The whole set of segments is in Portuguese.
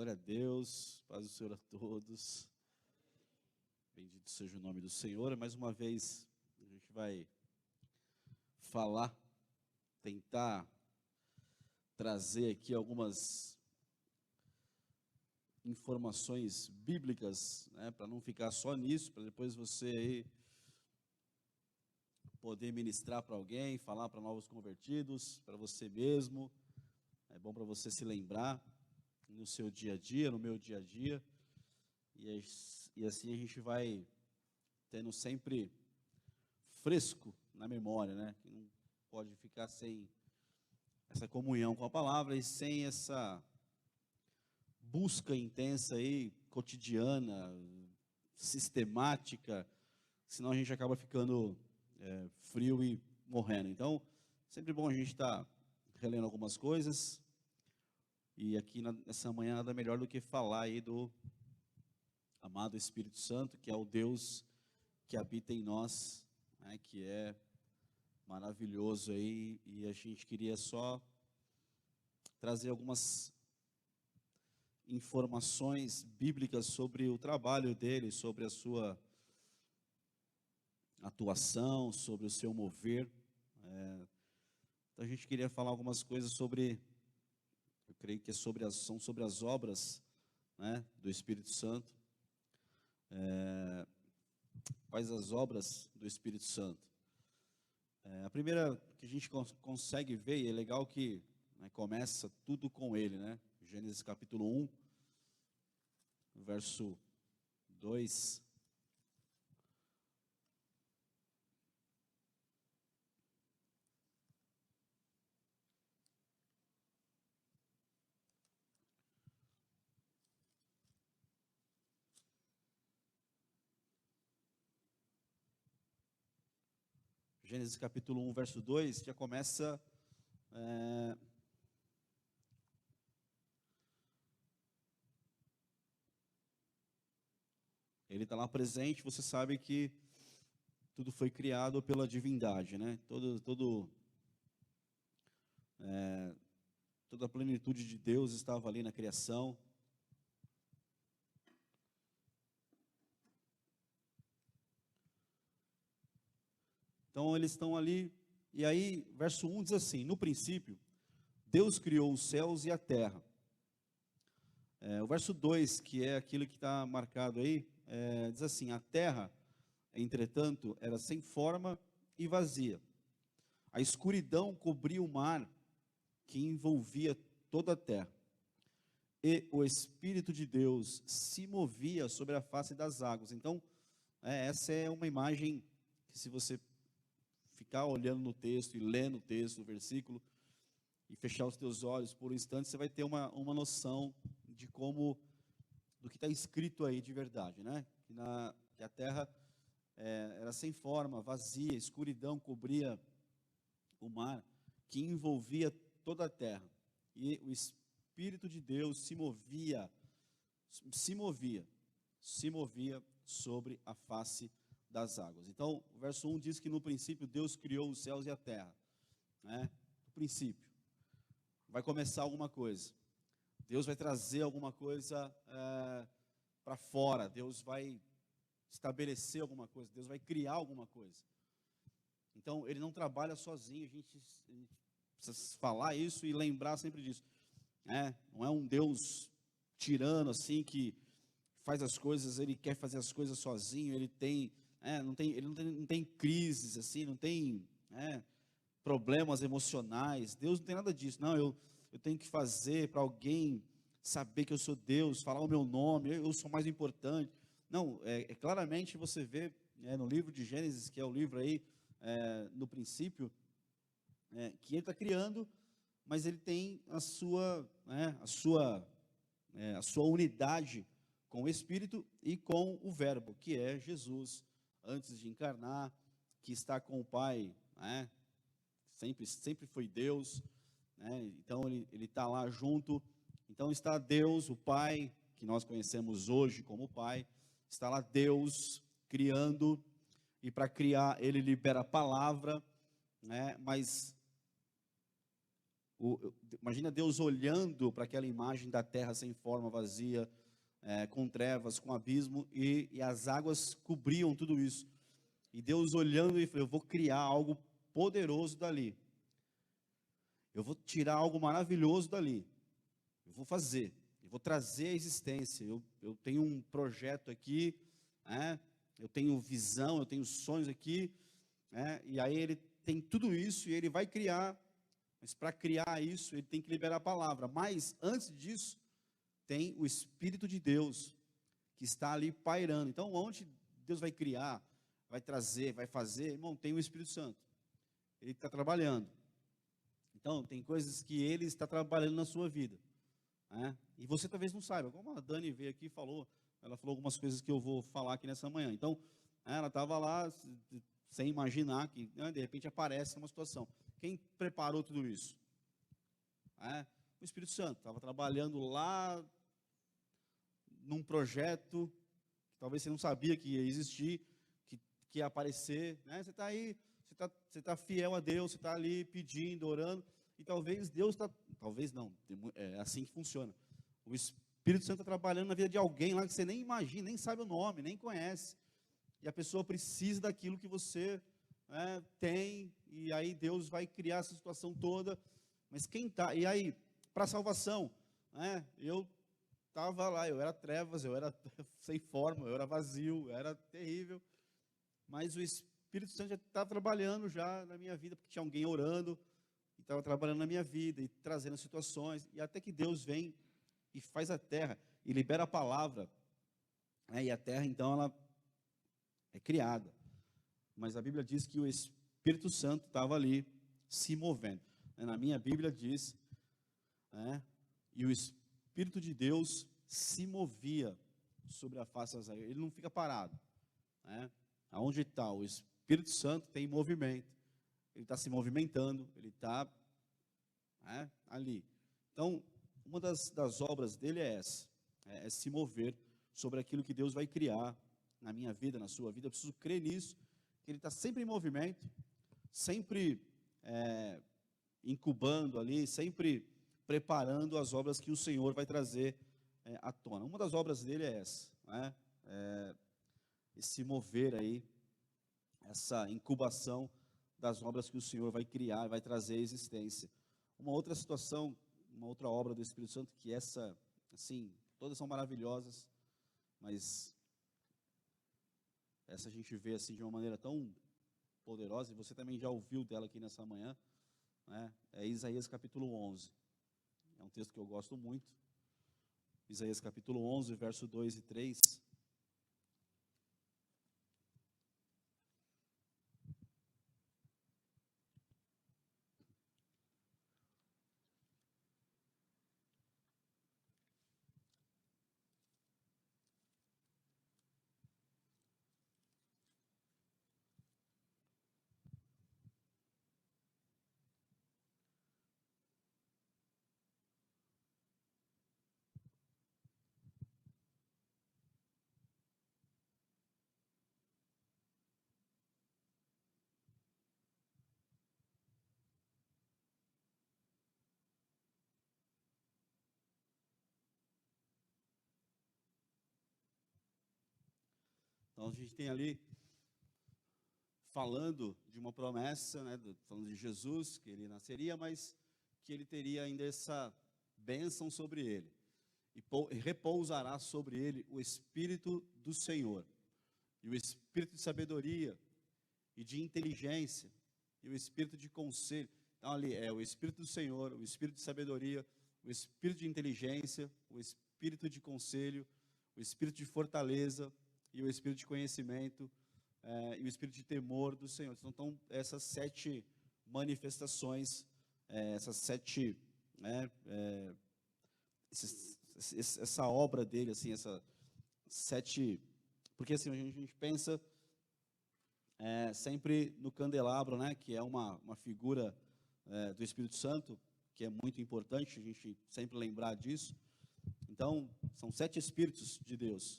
Glória a Deus, paz do Senhor a todos. Bendito seja o nome do Senhor. Mais uma vez, a gente vai falar, tentar trazer aqui algumas informações bíblicas, né, para não ficar só nisso, para depois você aí poder ministrar para alguém, falar para novos convertidos, para você mesmo. É bom para você se lembrar no seu dia a dia, no meu dia a dia, e assim a gente vai tendo sempre fresco na memória, né? Que não pode ficar sem essa comunhão com a palavra e sem essa busca intensa aí, cotidiana, sistemática, senão a gente acaba ficando frio e morrendo. Então, sempre bom a gente estar relendo algumas coisas. E aqui nessa manhã nada melhor do que falar aí do amado Espírito Santo, que é o Deus que habita em nós, né, que é maravilhoso aí, e a gente queria só trazer algumas informações bíblicas sobre o trabalho dele, sobre a sua atuação, sobre o seu mover. Então a gente queria falar algumas coisas sobre, eu creio que são sobre as obras, né, do Espírito Santo. Quais as obras do Espírito Santo? A primeira que a gente consegue ver, e é legal que, né, começa tudo com ele, né? Gênesis capítulo 1, verso 2. Gênesis capítulo 1, verso 2, já começa ele está lá presente. Você sabe que tudo foi criado pela divindade, né? Toda a plenitude de Deus estava ali na criação. Então eles estão ali, e aí verso 1 diz assim: no princípio, Deus criou os céus e a terra. O verso 2, que é aquilo que está marcado aí, diz assim: a terra, entretanto, era sem forma e vazia. A escuridão cobria o mar que envolvia toda a terra. E o Espírito de Deus se movia sobre a face das águas. Então, essa é uma imagem que, se você ficar olhando no texto e lendo o texto, o versículo, e fechar os teus olhos por um instante, você vai ter uma noção de do que está escrito aí de verdade, né? Que a terra era sem forma, vazia, escuridão cobria o mar, que envolvia toda a terra. E o Espírito de Deus se movia sobre a face das águas. Então, o verso 1 diz que no princípio Deus criou os céus e a terra, né? No princípio. Vai começar alguma coisa. Deus vai trazer alguma coisa para fora. Deus vai estabelecer alguma coisa. Deus vai criar alguma coisa. Então, ele não trabalha sozinho. A gente precisa falar isso e lembrar sempre disso. Não é um Deus tirano assim que faz as coisas, ele quer fazer as coisas sozinho. Ele não tem crises assim, não tem problemas emocionais. Deus não tem nada disso. Não, eu tenho que fazer para alguém saber que eu sou Deus, falar o meu nome, eu sou mais importante. Não, claramente você vê no livro de Gênesis, que é o livro aí, no princípio, que ele está criando, mas ele tem a sua unidade com o Espírito e com o Verbo, que é Jesus, antes de encarnar, que está com o Pai, né? Sempre foi Deus, né? Então ele está lá junto. Então está Deus, o Pai, que nós conhecemos hoje como Pai, está lá Deus criando, e para criar ele libera a palavra, né? Mas Imagina Deus olhando para aquela imagem da terra sem forma, vazia, com trevas, com abismo, e as águas cobriam tudo isso. E Deus olhando e falou: eu vou criar algo poderoso dali. Eu vou tirar algo maravilhoso dali. Eu vou fazer. Eu vou trazer a existência. Eu tenho um projeto aqui, eu tenho visão, eu tenho sonhos aqui. E aí ele tem tudo isso e ele vai criar. Mas para criar isso, ele tem que liberar a palavra. Mas antes disso, tem o Espírito de Deus que está ali pairando. Então, onde Deus vai criar, vai trazer, vai fazer, irmão, tem o Espírito Santo. Ele está trabalhando. Então, tem coisas que ele está trabalhando na sua vida. E você talvez não saiba. Como a Dani veio aqui e falou, ela falou algumas coisas que eu vou falar aqui nessa manhã. Então, ela estava lá sem imaginar que, de repente, aparece uma situação. Quem preparou tudo isso? O Espírito Santo. Estava trabalhando lá num projeto que talvez você não sabia que ia existir, que ia aparecer. Você está aí, você está fiel a Deus, você está ali pedindo, orando, e talvez Deus está... Talvez não, é assim que funciona. O Espírito Santo está trabalhando na vida de alguém lá que você nem imagina, nem sabe o nome, nem conhece. E a pessoa precisa daquilo que você tem, e aí Deus vai criar essa situação toda. Mas quem está... E aí, para a salvação, eu estava lá, eu era trevas, eu era sem forma, eu era vazio, eu era terrível. Mas o Espírito Santo já estava trabalhando já na minha vida, porque tinha alguém orando, e estava trabalhando na minha vida, e trazendo situações, e até que Deus vem e faz a terra, e libera a palavra, e a terra, então, ela é criada. Mas a Bíblia diz que o Espírito Santo estava ali, se movendo. Na minha Bíblia diz, e o Espírito de Deus se movia sobre a face das águas. Ele não fica parado. Aonde está o Espírito Santo tem movimento. Ele está se movimentando, ele está ali. Então, uma das obras dele é essa, é se mover sobre aquilo que Deus vai criar na minha vida, na sua vida. Eu preciso crer nisso, que ele está sempre em movimento, sempre incubando ali, sempre preparando as obras que o Senhor vai trazer à tona. Uma das obras dele é essa, esse mover aí, essa incubação das obras que o Senhor vai criar, vai trazer à existência. Uma outra situação, uma outra obra do Espírito Santo, que essa, assim, todas são maravilhosas, mas essa a gente vê assim de uma maneira tão poderosa, e você também já ouviu dela aqui nessa manhã, é Isaías capítulo 11. É um texto que eu gosto muito. Isaías capítulo 11, verso 2 e 3. Então a gente tem ali falando de uma promessa, falando de Jesus, que ele nasceria, mas que ele teria ainda essa bênção sobre ele. E repousará sobre ele o Espírito do Senhor, e o Espírito de sabedoria, e de inteligência, e o Espírito de conselho. Então ali é o Espírito do Senhor, o Espírito de sabedoria, o Espírito de inteligência, o Espírito de conselho, o Espírito de fortaleza, e o Espírito de conhecimento, e o Espírito de temor do Senhor. Então, essas 7 manifestações, essas 7, essa obra dele, assim, essa 7, porque assim, a gente pensa sempre no candelabro, que é uma figura do Espírito Santo, que é muito importante a gente sempre lembrar disso. Então, são 7 Espíritos de Deus,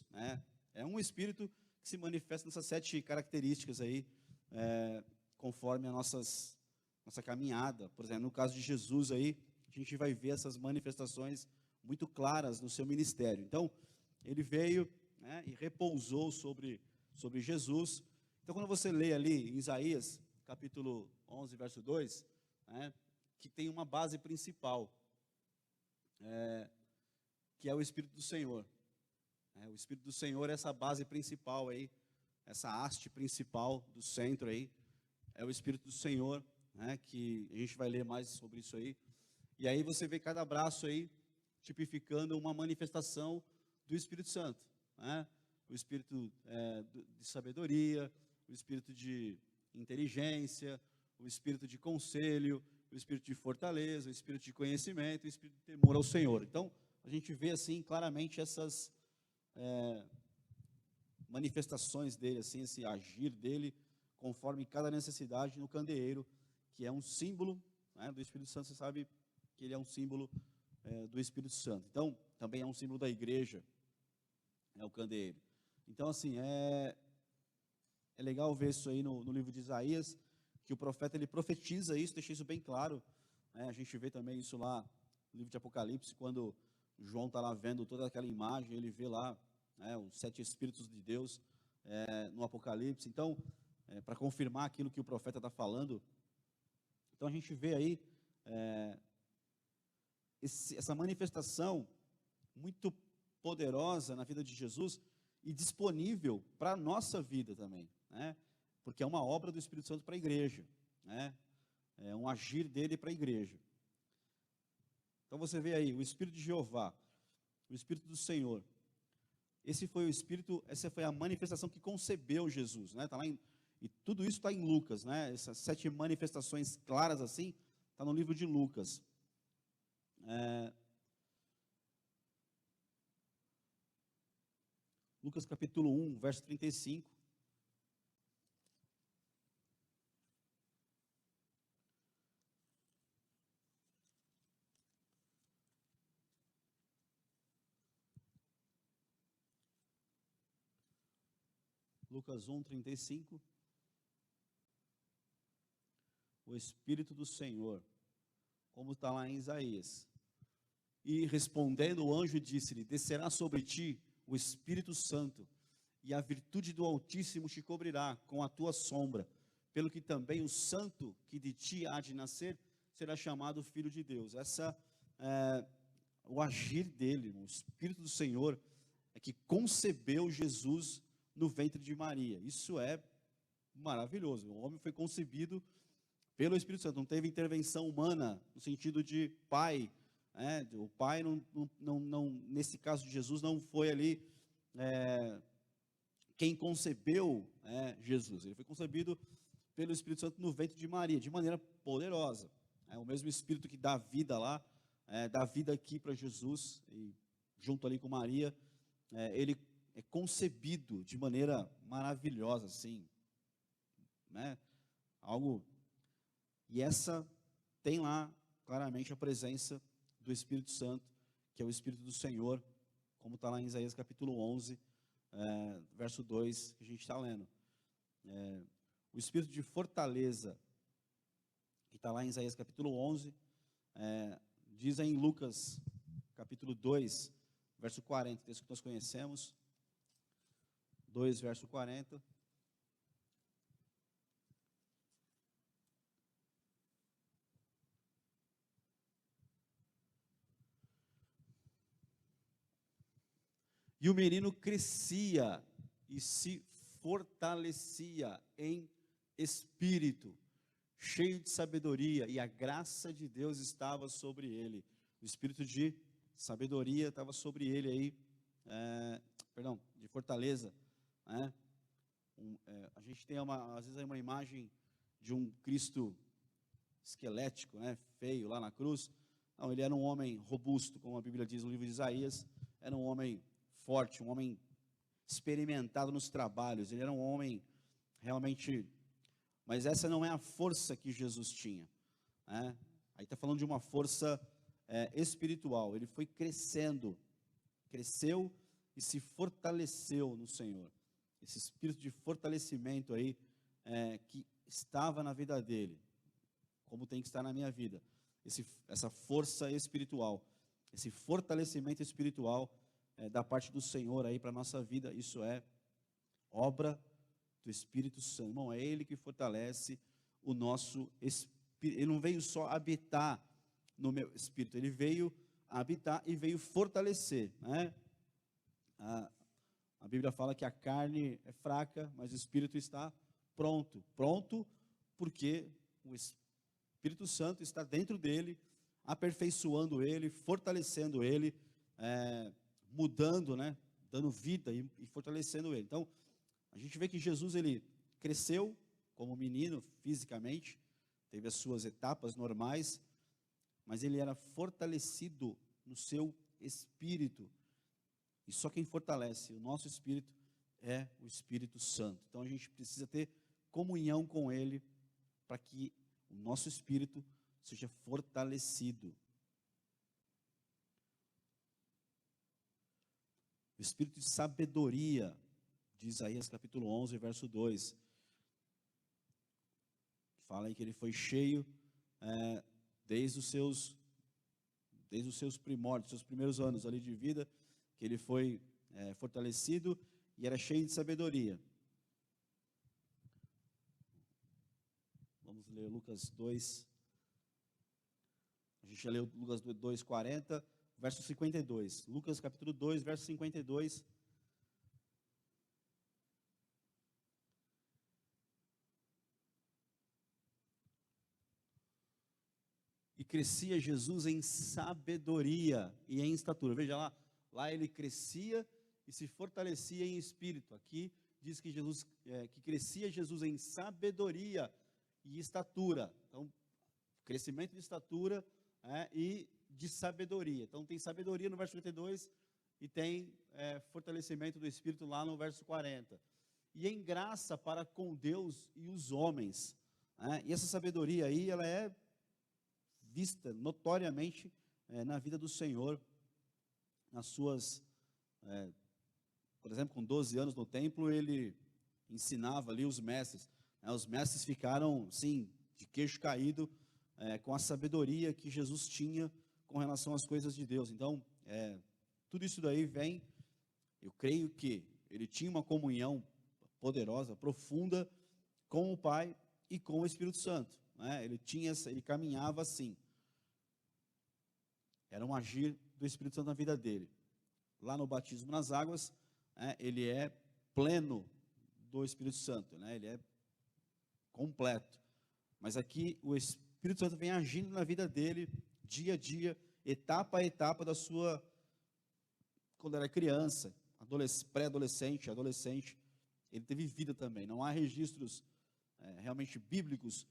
É um Espírito que se manifesta nessas 7 características aí, conforme a nossa caminhada. Por exemplo, no caso de Jesus aí, a gente vai ver essas manifestações muito claras no seu ministério. Então, ele veio, né, e repousou sobre Jesus. Então, quando você lê ali em Isaías, capítulo 11, verso 2, né, que tem uma base principal, que é o Espírito do Senhor. O Espírito do Senhor é essa base principal aí, essa haste principal do centro aí, é o Espírito do Senhor, né, que a gente vai ler mais sobre isso aí. E aí você vê cada braço aí tipificando uma manifestação do Espírito Santo, né? O Espírito de sabedoria, o Espírito de inteligência, o Espírito de conselho, o Espírito de fortaleza, o Espírito de conhecimento, o Espírito de temor ao Senhor. Então, a gente vê assim claramente essas manifestações dele, assim, esse agir dele, conforme cada necessidade no candeeiro, que é um símbolo, né, do Espírito Santo. Você sabe que ele é um símbolo do Espírito Santo. Então, também é um símbolo da igreja, o candeeiro. Então, assim, é legal ver isso aí no livro de Isaías, que o profeta, ele profetiza isso, deixa isso bem claro, né? A gente vê também isso lá no livro de Apocalipse, quando João está lá vendo toda aquela imagem, ele vê lá, né, os 7 Espíritos de Deus no Apocalipse. Então, para confirmar aquilo que o profeta está falando, então a gente vê aí essa manifestação muito poderosa na vida de Jesus e disponível para a nossa vida também, né? Porque é uma obra do Espírito Santo para a igreja, né? É um agir dele para a igreja. Então você vê aí o Espírito de Jeová, o Espírito do Senhor. Essa foi a manifestação que concebeu Jesus, né? Tá lá e tudo isso está em Lucas, né? Essas 7 manifestações claras assim, está no livro de Lucas. Lucas capítulo 1, verso 35. Lucas 1, 35. O Espírito do Senhor, como está lá em Isaías. E respondendo o anjo disse-lhe: descerá sobre ti o Espírito Santo, e a virtude do Altíssimo te cobrirá com a tua sombra, pelo que também o santo que de ti há de nascer será chamado Filho de Deus. O agir dele, o Espírito do Senhor, é que concebeu Jesus no ventre de Maria. Isso é maravilhoso. O homem foi concebido pelo Espírito Santo, não teve intervenção humana no sentido de pai. O pai, nesse caso de Jesus, não foi ali quem concebeu Jesus. Ele foi concebido pelo Espírito Santo no ventre de Maria, de maneira poderosa. O mesmo Espírito que dá vida lá, dá vida aqui para Jesus, e junto ali com Maria, ele é concebido de maneira maravilhosa, assim, né? Algo. E essa tem lá claramente a presença do Espírito Santo, que é o Espírito do Senhor, como está lá em Isaías capítulo 11, verso 2, que a gente está lendo. O Espírito de fortaleza, que está lá em Isaías capítulo 11, diz em Lucas capítulo 2, verso 40, texto que nós conhecemos, 2, verso 40. E o menino crescia e se fortalecia em espírito, cheio de sabedoria, e a graça de Deus estava sobre ele. O espírito de sabedoria estava sobre ele aí, de fortaleza, né? A gente tem às vezes uma imagem de um Cristo esquelético, né, feio lá na cruz. Não, ele era um homem robusto, como a Bíblia diz no livro de Isaías. Era um homem forte, um homem experimentado nos trabalhos. Ele era um homem realmente, mas essa não é a força que Jesus tinha, né? Aí está falando de uma força espiritual. Ele foi cresceu e se fortaleceu no Senhor. Esse espírito de fortalecimento aí, que estava na vida dele, como tem que estar na minha vida. essa força espiritual, esse fortalecimento espiritual da parte do Senhor aí para a nossa vida. Isso é obra do Espírito Santo. Irmão, é Ele que fortalece o nosso espírito. Ele não veio só habitar no meu espírito, Ele veio habitar e veio fortalecer, né? A Bíblia fala que a carne é fraca, mas o espírito está pronto. Pronto porque o Espírito Santo está dentro dele, aperfeiçoando ele, fortalecendo ele, mudando, né? Dando vida e fortalecendo ele. Então, a gente vê que Jesus, ele cresceu como menino fisicamente, teve as suas etapas normais, mas ele era fortalecido no seu espírito. E só quem fortalece o nosso espírito é o Espírito Santo. Então a gente precisa ter comunhão com Ele para que o nosso espírito seja fortalecido. O espírito de sabedoria, de Isaías capítulo 11, verso 2. Fala aí que ele foi cheio desde os seus primórdios, seus primeiros anos ali de vida, que ele foi fortalecido e era cheio de sabedoria. Vamos ler Lucas 2. A gente já leu Lucas 2, 40, verso 52. Lucas capítulo 2, verso 52. E crescia Jesus em sabedoria e em estatura. Veja lá ele crescia e se fortalecia em espírito. Aqui diz que que crescia Jesus em sabedoria e estatura. Então, crescimento de estatura e de sabedoria. Então, tem sabedoria no verso 52 e tem fortalecimento do espírito lá no verso 40. E em graça para com Deus e os homens. E essa sabedoria aí, ela é vista notoriamente na vida do Senhor, nas suas, por exemplo, com 12 anos no templo, ele ensinava ali os mestres. Os mestres ficaram, sim, de queixo caído, com a sabedoria que Jesus tinha com relação às coisas de Deus. Então, tudo isso daí vem, eu creio que ele tinha uma comunhão poderosa, profunda, com o Pai e com o Espírito Santo. Ele caminhava assim. Era um agir do Espírito Santo na vida dele. Lá no batismo nas águas, ele é pleno do Espírito Santo, ele é completo. Mas aqui o Espírito Santo vem agindo na vida dele, dia a dia, etapa a etapa da sua, quando era criança, pré-adolescente, adolescente, ele teve vida também. Não há registros realmente bíblicos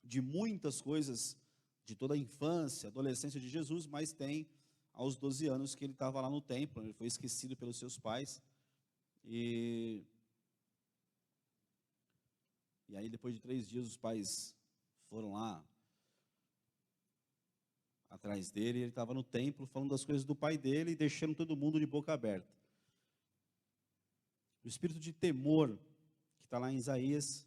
de muitas coisas de toda a infância, adolescência de Jesus, mas tem aos 12 anos que ele estava lá no templo, ele foi esquecido pelos seus pais, e aí depois de 3 dias os pais foram lá atrás dele, e ele estava no templo falando das coisas do pai dele e deixando todo mundo de boca aberta. O espírito de temor, que está lá em Isaías,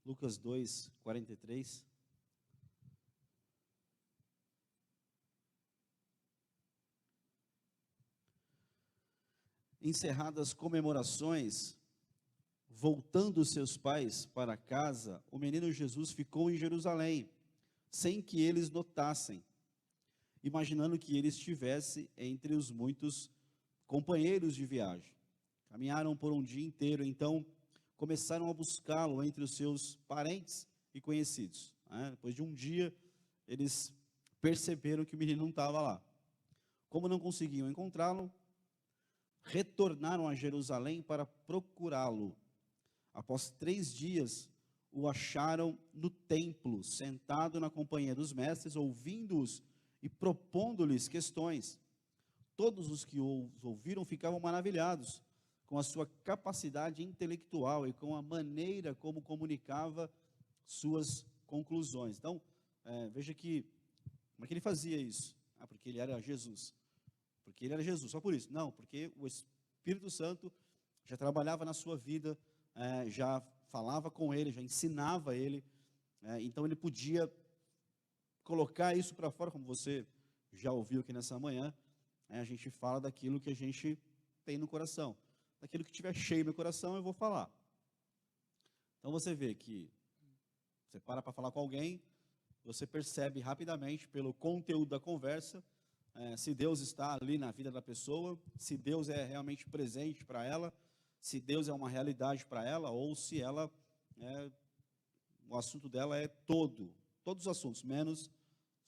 Lucas 2, 43. Encerradas as comemorações, voltando seus pais para casa, o menino Jesus ficou em Jerusalém, sem que eles notassem, imaginando que ele estivesse entre os muitos companheiros de viagem. Caminharam por um dia inteiro, então começaram a buscá-lo entre os seus parentes e conhecidos. Depois de um dia, eles perceberam que o menino não estava lá. Como não conseguiam encontrá-lo, retornaram a Jerusalém para procurá-lo. Após 3 dias, o acharam no templo, sentado na companhia dos mestres, ouvindo-os e propondo-lhes questões. Todos os que os ouviram ficavam maravilhados com a sua capacidade intelectual e com a maneira como comunicava suas conclusões. Então, veja que, como é que ele fazia isso? Porque ele era Jesus. porque ele era Jesus, só por isso. Não, porque o Espírito Santo já trabalhava na sua vida, já falava com ele, já ensinava ele, então ele podia colocar isso para fora, como você já ouviu aqui nessa manhã. A gente fala daquilo que a gente tem no coração, daquilo que estiver cheio no coração, eu vou falar. Então você vê que você para falar com alguém, você percebe rapidamente pelo conteúdo da conversa, se Deus está ali na vida da pessoa, se Deus é realmente presente para ela, se Deus é uma realidade para ela, ou se ela, o assunto dela é todos os assuntos, menos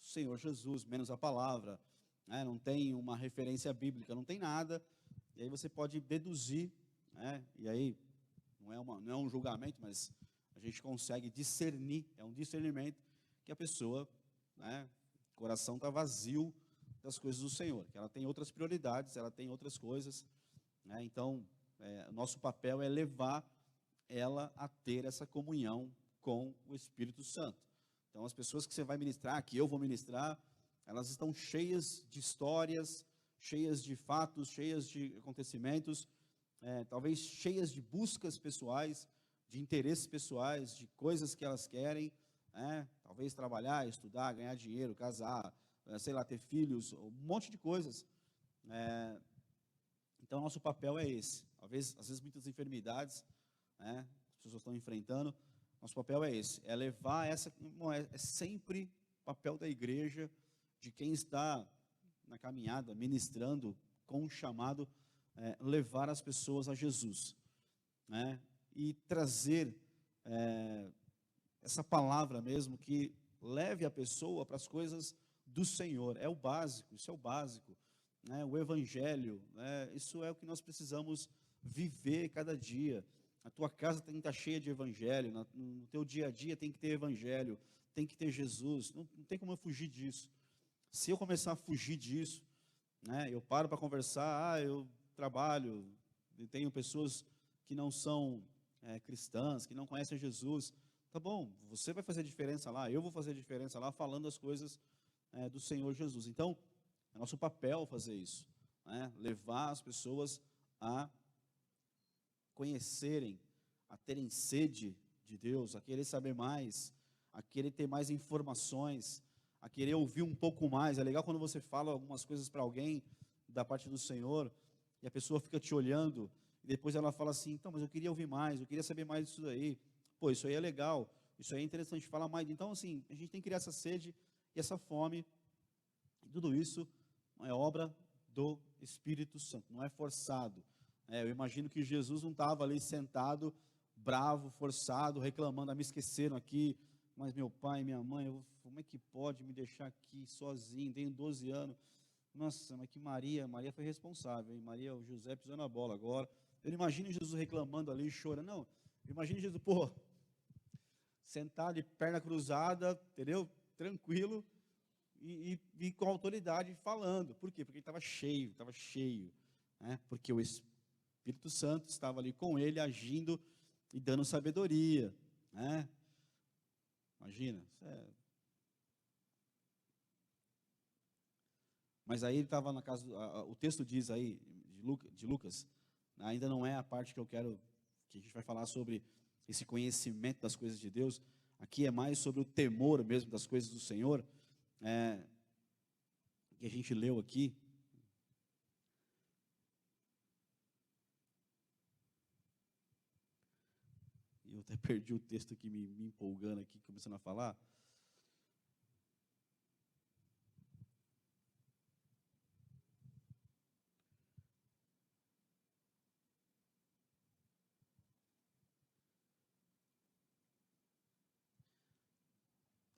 o Senhor Jesus, menos a palavra, não tem uma referência bíblica, não tem nada, e aí você pode deduzir, e aí não é um julgamento, mas a gente consegue discernir, é um discernimento que a pessoa, o coração está vazio das coisas do Senhor, que ela tem outras prioridades, ela tem outras coisas, então, nosso papel é levar ela a ter essa comunhão com o Espírito Santo. Então, as pessoas que você vai ministrar, que eu vou ministrar, elas estão cheias de histórias, cheias de fatos, cheias de acontecimentos, talvez cheias de buscas pessoais, de interesses pessoais, de coisas que elas querem, talvez trabalhar, estudar, ganhar dinheiro, casar, sei lá, ter filhos, um monte de coisas. Então, nosso papel é esse. Às vezes muitas enfermidades, as pessoas estão enfrentando. Nosso papel é esse, é levar essa, é sempre papel da igreja, de quem está na caminhada, ministrando com um chamado, levar as pessoas a Jesus, e trazer essa palavra mesmo, que leve a pessoa para as coisas do Senhor. É o básico, isso é o básico, o Evangelho, isso é o que nós precisamos viver cada dia. A tua casa tem que estar cheia de Evangelho, no teu dia a dia tem que ter Evangelho, tem que ter Jesus, não tem como eu fugir disso. Se eu começar a fugir disso, eu paro para conversar, eu trabalho, e tenho pessoas que não são cristãs, que não conhecem Jesus, tá bom, você vai fazer diferença lá, eu vou fazer diferença lá, falando as coisas do Senhor Jesus. Então, é nosso papel fazer isso, levar as pessoas a conhecerem, a terem sede de Deus, a querer saber mais, a querer ter mais informações, a querer ouvir um pouco mais. É legal quando você fala algumas coisas para alguém da parte do Senhor, e a pessoa fica te olhando, e depois ela fala assim, então, mas eu queria ouvir mais, eu queria saber mais disso daí. Pô, isso aí é legal, isso aí é interessante falar mais. Então, assim, a gente tem que criar essa sede e essa fome, e tudo isso é obra do Espírito Santo, não é forçado. Eu imagino que Jesus não estava ali sentado, bravo, forçado, reclamando, me esqueceram aqui, mas meu pai e minha mãe, como é que pode me deixar aqui sozinho, tenho 12 anos, nossa, mas que Maria foi responsável, hein? O José pisou na bola agora. Eu não imagino Jesus reclamando ali, chorando, não, eu imagino Jesus, sentado de perna cruzada, entendeu? Tranquilo, e com autoridade falando. Por quê? Porque ele estava cheio, porque o Espírito Santo estava ali com ele, agindo e dando sabedoria, Imagina, Mas aí ele estava na casa, o texto diz aí, de Lucas, ainda não é a parte que eu quero, que a gente vai falar sobre esse conhecimento das coisas de Deus, aqui é mais sobre o temor mesmo das coisas do Senhor, que a gente leu aqui. Eu até perdi o texto aqui, me empolgando aqui, começando a falar.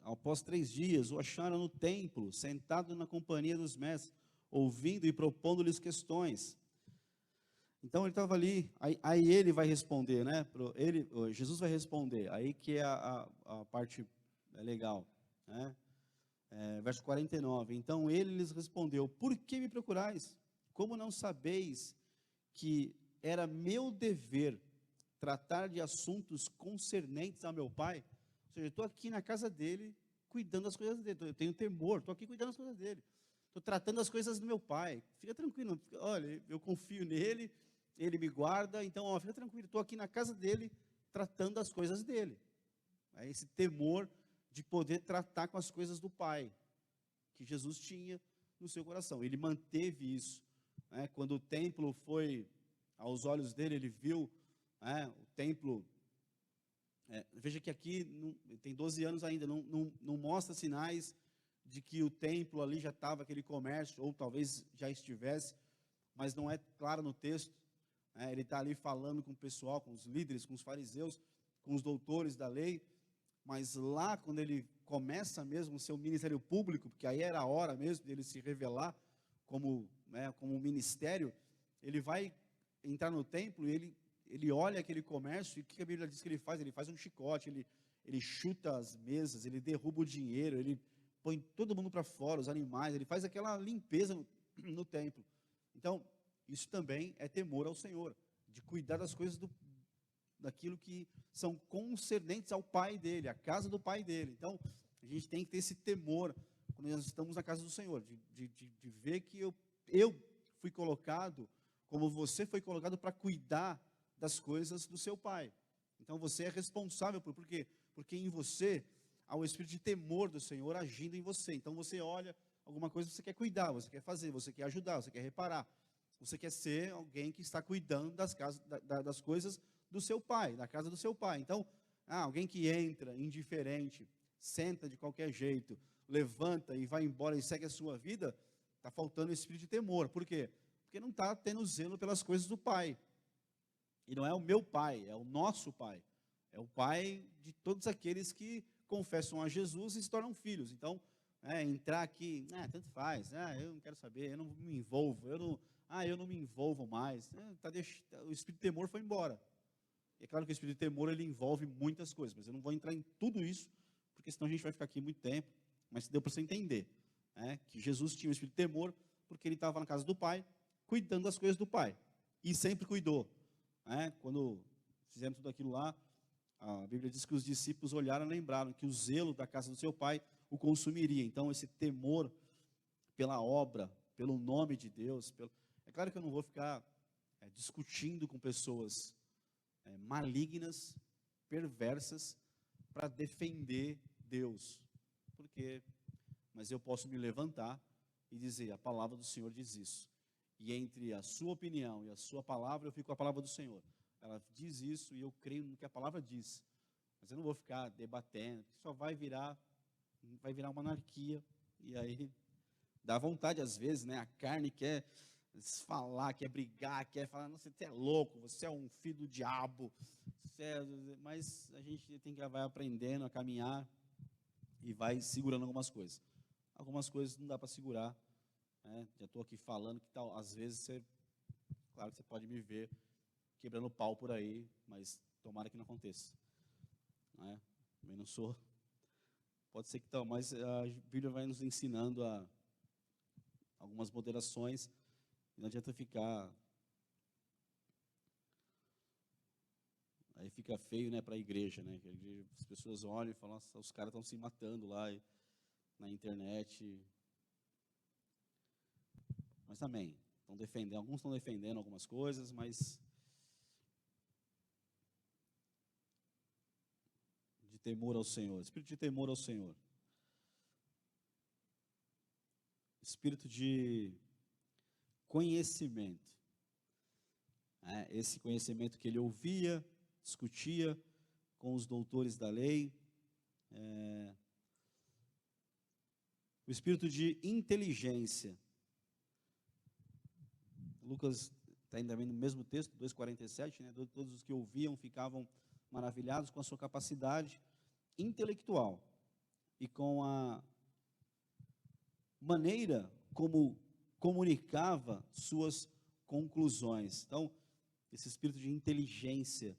Após 3 dias, o acharam no templo, sentado na companhia dos mestres, ouvindo e propondo-lhes questões. Então ele estava ali, aí ele vai responder, Jesus vai responder, aí que é a parte legal, verso 49, então ele lhes respondeu, por que me procurais? Como não sabeis que era meu dever tratar de assuntos concernentes a meu pai? Ou seja, eu estou aqui na casa dele, cuidando das coisas dele, eu tenho temor, estou aqui cuidando das coisas dele. estou tratando as coisas do meu pai. Fica tranquilo, olha, eu confio nele, ele me guarda, então, ó, fica tranquilo, estou aqui na casa dele, tratando as coisas dele. É esse temor de poder tratar com as coisas do pai, que Jesus tinha no seu coração. Ele manteve isso. Né? Quando o templo foi, aos olhos dele, ele viu o templo. Veja que aqui tem 12 anos ainda, não mostra sinais de que o templo ali já estava aquele comércio, ou talvez já estivesse, mas não é claro no texto. Ele está ali falando com o pessoal, com os líderes, com os fariseus, com os doutores da lei, mas lá quando ele começa mesmo o seu ministério público, porque aí era a hora mesmo dele se revelar como um ministério, ele vai entrar no templo e ele olha aquele comércio, e o que a Bíblia diz que ele faz? Ele faz um chicote, ele chuta as mesas, ele derruba o dinheiro, ele põe todo mundo para fora, os animais, ele faz aquela limpeza no templo. Então, isso também é temor ao Senhor, de cuidar das coisas daquilo que são concernentes ao pai dele, à casa do pai dele. Então, a gente tem que ter esse temor quando nós estamos na casa do Senhor, de ver que eu fui colocado, como você foi colocado, para cuidar das coisas do seu pai. Então, você é responsável por quê? Porque em você há o espírito de temor do Senhor agindo em você. Então, você olha alguma coisa, você quer cuidar, você quer fazer, você quer ajudar, você quer reparar. Você quer ser alguém que está cuidando das coisas do seu pai, da casa do seu pai. Então, alguém que entra indiferente, senta de qualquer jeito, levanta e vai embora e segue a sua vida, está faltando o espírito de temor. Por quê? Porque não está tendo zelo pelas coisas do pai. E não é o meu pai, é o nosso pai. É o pai de todos aqueles que confessam a Jesus e se tornam filhos. Então, entrar aqui, tanto faz, eu não quero saber, eu não me envolvo, eu não me envolvo mais. O espírito de temor foi embora. E é claro que o espírito de temor, ele envolve muitas coisas, mas eu não vou entrar em tudo isso, porque senão a gente vai ficar aqui muito tempo. Mas deu para você entender, que Jesus tinha o espírito de temor, porque ele estava na casa do Pai, cuidando das coisas do Pai. E sempre cuidou. Quando fizeram tudo aquilo lá, a Bíblia diz que os discípulos olharam e lembraram que o zelo da casa do seu Pai o consumiria. Então, esse temor pela obra, pelo nome de Deus. É claro que eu não vou ficar discutindo com pessoas malignas, perversas, para defender Deus. Mas eu posso me levantar e dizer, a palavra do Senhor diz isso. E entre a sua opinião e a sua palavra, eu fico com a palavra do Senhor. Ela diz isso e eu creio no que a palavra diz. Mas eu não vou ficar debatendo, só vai virar uma anarquia. E aí dá vontade às vezes, a carne quer falar, quer brigar, quer falar, não, você é louco, você é um filho do diabo. Mas a gente vai aprendendo a caminhar e vai segurando algumas coisas. Algumas coisas não dá para segurar. Já estou aqui falando que tal, às vezes claro que você pode me ver quebrando pau por aí, mas tomara que não aconteça. Eu não sou. Pode ser que tal, mas a Bíblia vai nos ensinando a algumas moderações. Não adianta ficar. Aí fica feio, para a igreja, As pessoas olham e falam, nossa, os caras estão se matando lá na internet. Mas também, alguns estão defendendo algumas coisas, mas de temor ao Senhor, espírito de temor ao Senhor. Espírito de conhecimento. Esse conhecimento que ele ouvia, discutia com os doutores da lei. O espírito de inteligência. Lucas está ainda no mesmo texto, 2,47, todos os que ouviam ficavam maravilhados com a sua capacidade intelectual e com a maneira como comunicava suas conclusões. Então, esse espírito de inteligência,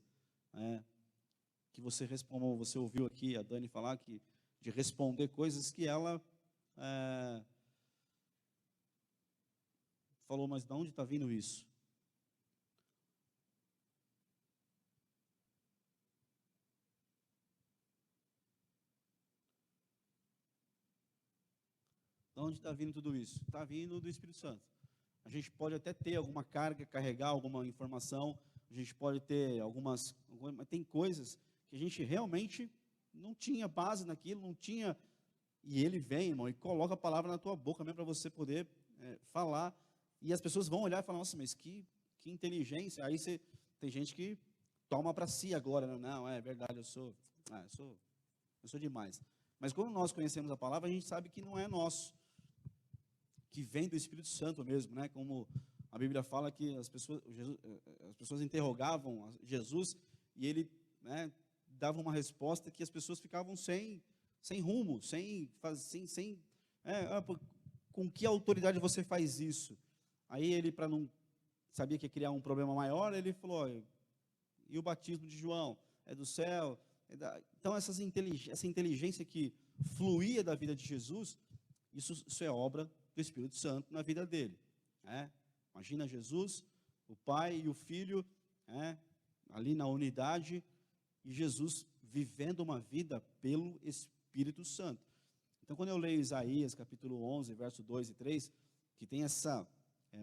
que você ouviu aqui a Dani falar, de responder coisas que ela falou, mas de onde está vindo isso? onde está vindo tudo isso? Está vindo do Espírito Santo. A gente pode até ter alguma carga, carregar alguma informação, a gente pode ter mas tem coisas que a gente realmente não tinha base naquilo, não tinha, e ele vem, irmão, e coloca a palavra na tua boca mesmo para você poder falar, e as pessoas vão olhar e falar, nossa, mas que inteligência. Aí tem gente que toma para si agora, não, é verdade, eu sou demais. Mas quando nós conhecemos a palavra, a gente sabe que não é nosso, que vem do Espírito Santo mesmo, né? Como a Bíblia fala que as pessoas interrogavam Jesus e ele, né, dava uma resposta que as pessoas ficavam sem rumo, com que autoridade você faz isso? Aí ele, para não sabia que ia criar um problema maior, ele falou, e o batismo de João? É do céu? Então, essa inteligência que fluía da vida de Jesus, isso é obra do Espírito Santo na vida dele. Imagina Jesus, o Pai e o Filho, ali na unidade, e Jesus vivendo uma vida pelo Espírito Santo. Então, quando eu leio Isaías, capítulo 11, verso 2 e 3, que tem essa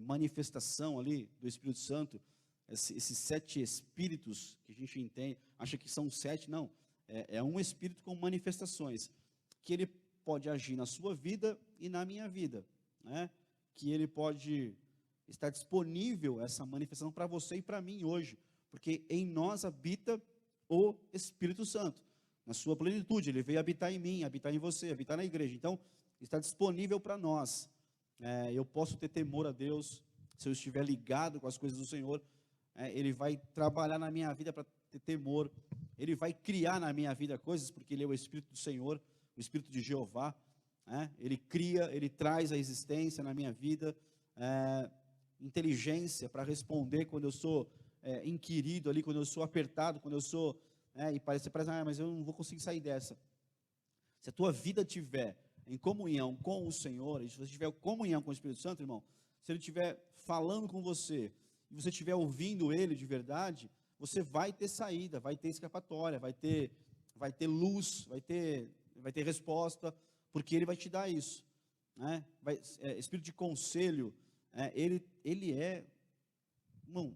manifestação ali do Espírito Santo, esses 7 espíritos que a gente entende, acha que são 7, não, é um espírito com manifestações, que ele pode agir na sua vida e na minha vida, que ele pode estar disponível, essa manifestação para você e para mim hoje, porque em nós habita o Espírito Santo, na sua plenitude, ele veio habitar em mim, habitar em você, habitar na igreja, então está disponível para nós. Eu posso ter temor a Deus, se eu estiver ligado com as coisas do Senhor, ele vai trabalhar na minha vida para ter temor, ele vai criar na minha vida coisas, porque ele é o Espírito do Senhor, o Espírito de Jeová, ele cria, ele traz a existência na minha vida, inteligência para responder quando eu sou inquirido ali, quando eu sou apertado, quando eu sou, e parece, mas eu não vou conseguir sair dessa. Se a tua vida tiver em comunhão com o Senhor, e se você tiver comunhão com o Espírito Santo, irmão, se ele estiver falando com você, e você estiver ouvindo ele de verdade, você vai ter saída, vai ter escapatória, vai ter luz, vai ter resposta, porque ele vai te dar isso, espírito de conselho, ele é, irmão,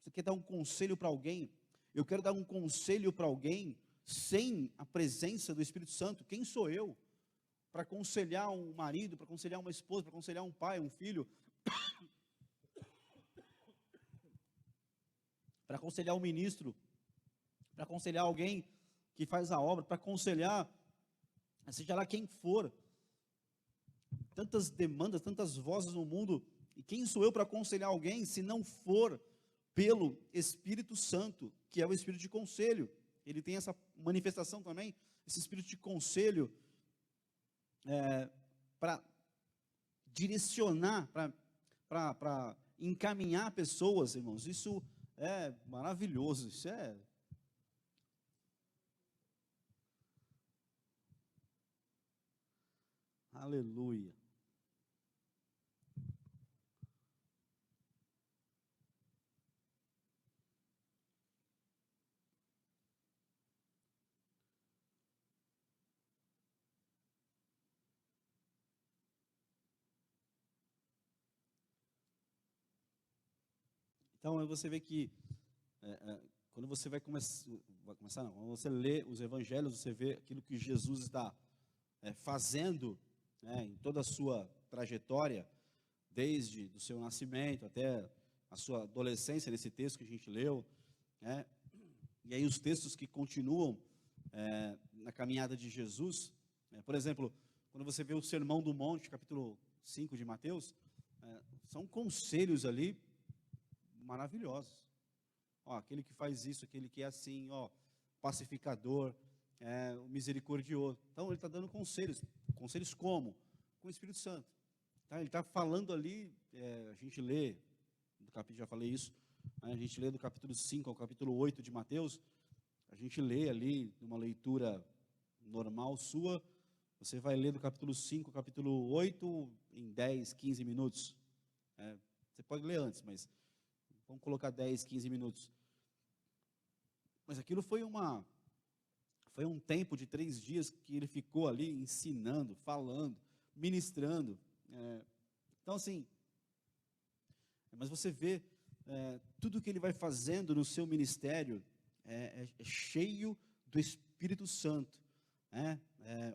você quer dar um conselho para alguém? Eu quero dar um conselho para alguém sem a presença do Espírito Santo. Quem sou eu para aconselhar um marido, para aconselhar uma esposa, para aconselhar um pai, um filho, para aconselhar um ministro, para aconselhar alguém que faz a obra, para aconselhar, seja lá quem for? Tantas demandas, tantas vozes no mundo, e quem sou eu para aconselhar alguém se não for pelo Espírito Santo, que é o Espírito de conselho? Ele tem essa manifestação também, esse Espírito de conselho, para direcionar, para encaminhar pessoas, irmãos. Isso é maravilhoso, isso é... Aleluia. Então, você vê que, quando você vai começar não, quando você lê os evangelhos, você vê aquilo que Jesus está fazendo, em toda a sua trajetória, desde o seu nascimento até a sua adolescência, nesse texto que a gente leu, e aí os textos que continuam na caminhada de Jesus, por exemplo, quando você vê o Sermão do Monte, capítulo 5 de Mateus, são conselhos ali maravilhosos. Aquele que faz isso, aquele que é assim, pacificador, o misericordioso. Então ele está dando conselhos como? Com o Espírito Santo. Tá? Ele está falando ali, a gente lê, já falei isso, a gente lê do capítulo 5 ao capítulo 8 de Mateus, a gente lê ali, numa leitura normal sua, você vai ler do capítulo 5 ao capítulo 8 em 10, 15 minutos. Você pode ler antes, mas vamos colocar 10, 15 minutos. Mas aquilo foi um tempo de 3 dias que ele ficou ali ensinando, falando, ministrando. Então, assim, mas você vê tudo que ele vai fazendo no seu ministério é cheio do Espírito Santo.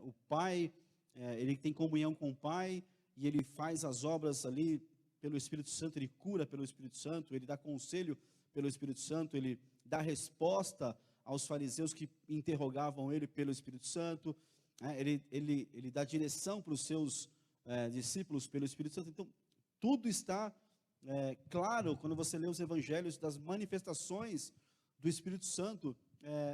O Pai, ele tem comunhão com o Pai, e ele faz as obras ali pelo Espírito Santo, ele cura pelo Espírito Santo, ele dá conselho pelo Espírito Santo, ele dá resposta aos fariseus que interrogavam ele pelo Espírito Santo, ele dá direção para os seus discípulos pelo Espírito Santo. Então, tudo está claro quando você lê os evangelhos das manifestações do Espírito Santo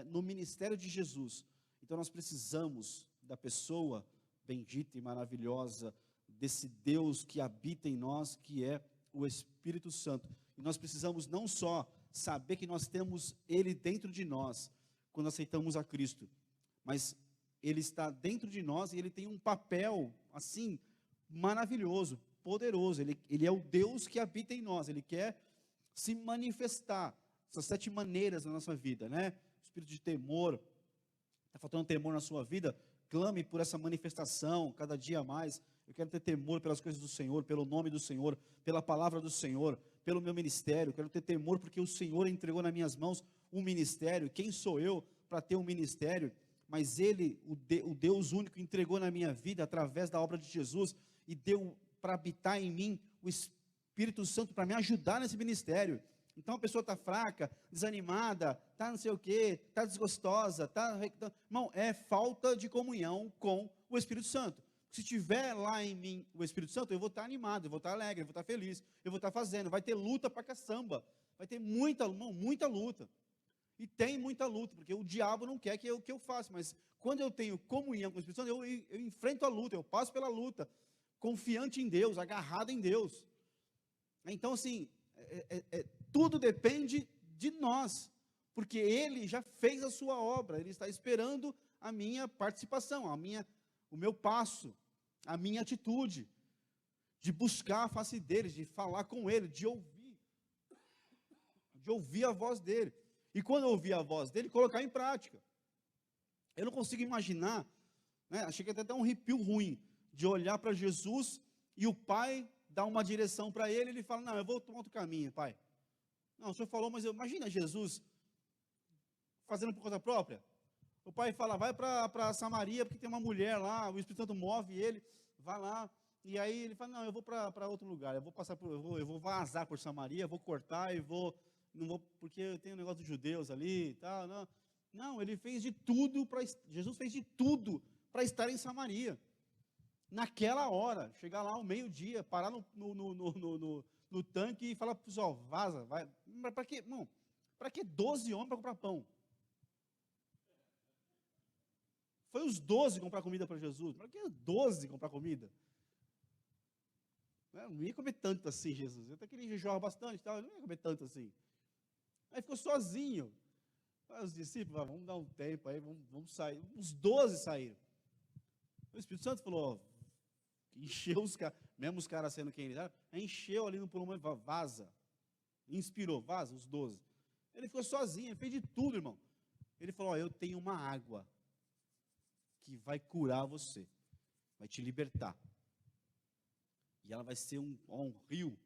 no ministério de Jesus. Então, nós precisamos da pessoa bendita e maravilhosa, desse Deus que habita em nós, que é o Espírito Santo. E nós precisamos não só saber que nós temos Ele dentro de nós, quando aceitamos a Cristo, mas Ele está dentro de nós e Ele tem um papel, assim, maravilhoso, poderoso. Ele é o Deus que habita em nós, Ele quer se manifestar, essas 7 maneiras na nossa vida, Espírito de temor, está faltando temor na sua vida, clame por essa manifestação, cada dia mais. Eu quero ter temor pelas coisas do Senhor, pelo nome do Senhor, pela palavra do Senhor, pelo meu ministério. Eu quero ter temor porque o Senhor entregou nas minhas mãos um ministério. Quem sou eu para ter um ministério? Mas Ele, o Deus único, entregou na minha vida através da obra de Jesus e deu para habitar em mim o Espírito Santo para me ajudar nesse ministério. Então a pessoa está fraca, desanimada, está não sei o quê, está desgostosa, irmão, é falta de comunhão com o Espírito Santo. Se tiver lá em mim o Espírito Santo, eu vou estar animado, eu vou estar alegre, eu vou estar feliz, eu vou estar fazendo, vai ter luta para caçamba, vai ter muita luta. E tem muita luta, porque o diabo não quer que eu faça, mas quando eu tenho comunhão com o Espírito Santo, eu enfrento a luta, eu passo pela luta, confiante em Deus, agarrado em Deus. Então, assim, tudo depende de nós, porque Ele já fez a sua obra, Ele está esperando a minha participação, o meu passo, a minha atitude, de buscar a face dele, de falar com ele, de ouvir a voz dele. E quando eu ouvir a voz dele, colocar em prática. Eu não consigo imaginar, achei que até um arrepio ruim, de olhar para Jesus e o Pai dar uma direção para ele, e ele fala, não, eu vou tomar outro caminho, Pai. Não, o Senhor falou, mas imagina Jesus fazendo por conta própria. O Pai fala, vai para Samaria, porque tem uma mulher lá, o Espírito Santo move ele, vai lá, e aí ele fala, não, eu vou para outro lugar, eu vou vazar por Samaria, vou cortar, não vou, porque eu tenho um negócio dos judeus ali e tal, não, ele fez de tudo, Jesus fez de tudo para estar em Samaria, naquela hora, chegar lá ao meio-dia, parar no tanque e falar para o pessoal, vaza, vai, para quê, irmão, para que 12 homens para comprar pão? Foi os 12 comprar comida para Jesus. Para que 12 comprar comida? Eu não ia comer tanto assim, Jesus. Eu até queria jejuar bastante, eu não ia comer tanto assim. Aí ficou sozinho. Aí os discípulos, vamos dar um tempo aí, vamos sair. Os 12 saíram. O Espírito Santo falou, encheu os caras, mesmo os caras sendo quem eles eram, encheu ali no pulmão, vaza. Inspirou, vaza, os 12. Ele ficou sozinho, ele fez de tudo, irmão. Ele falou, eu tenho uma água que vai curar você, vai te libertar, e ela vai ser um rio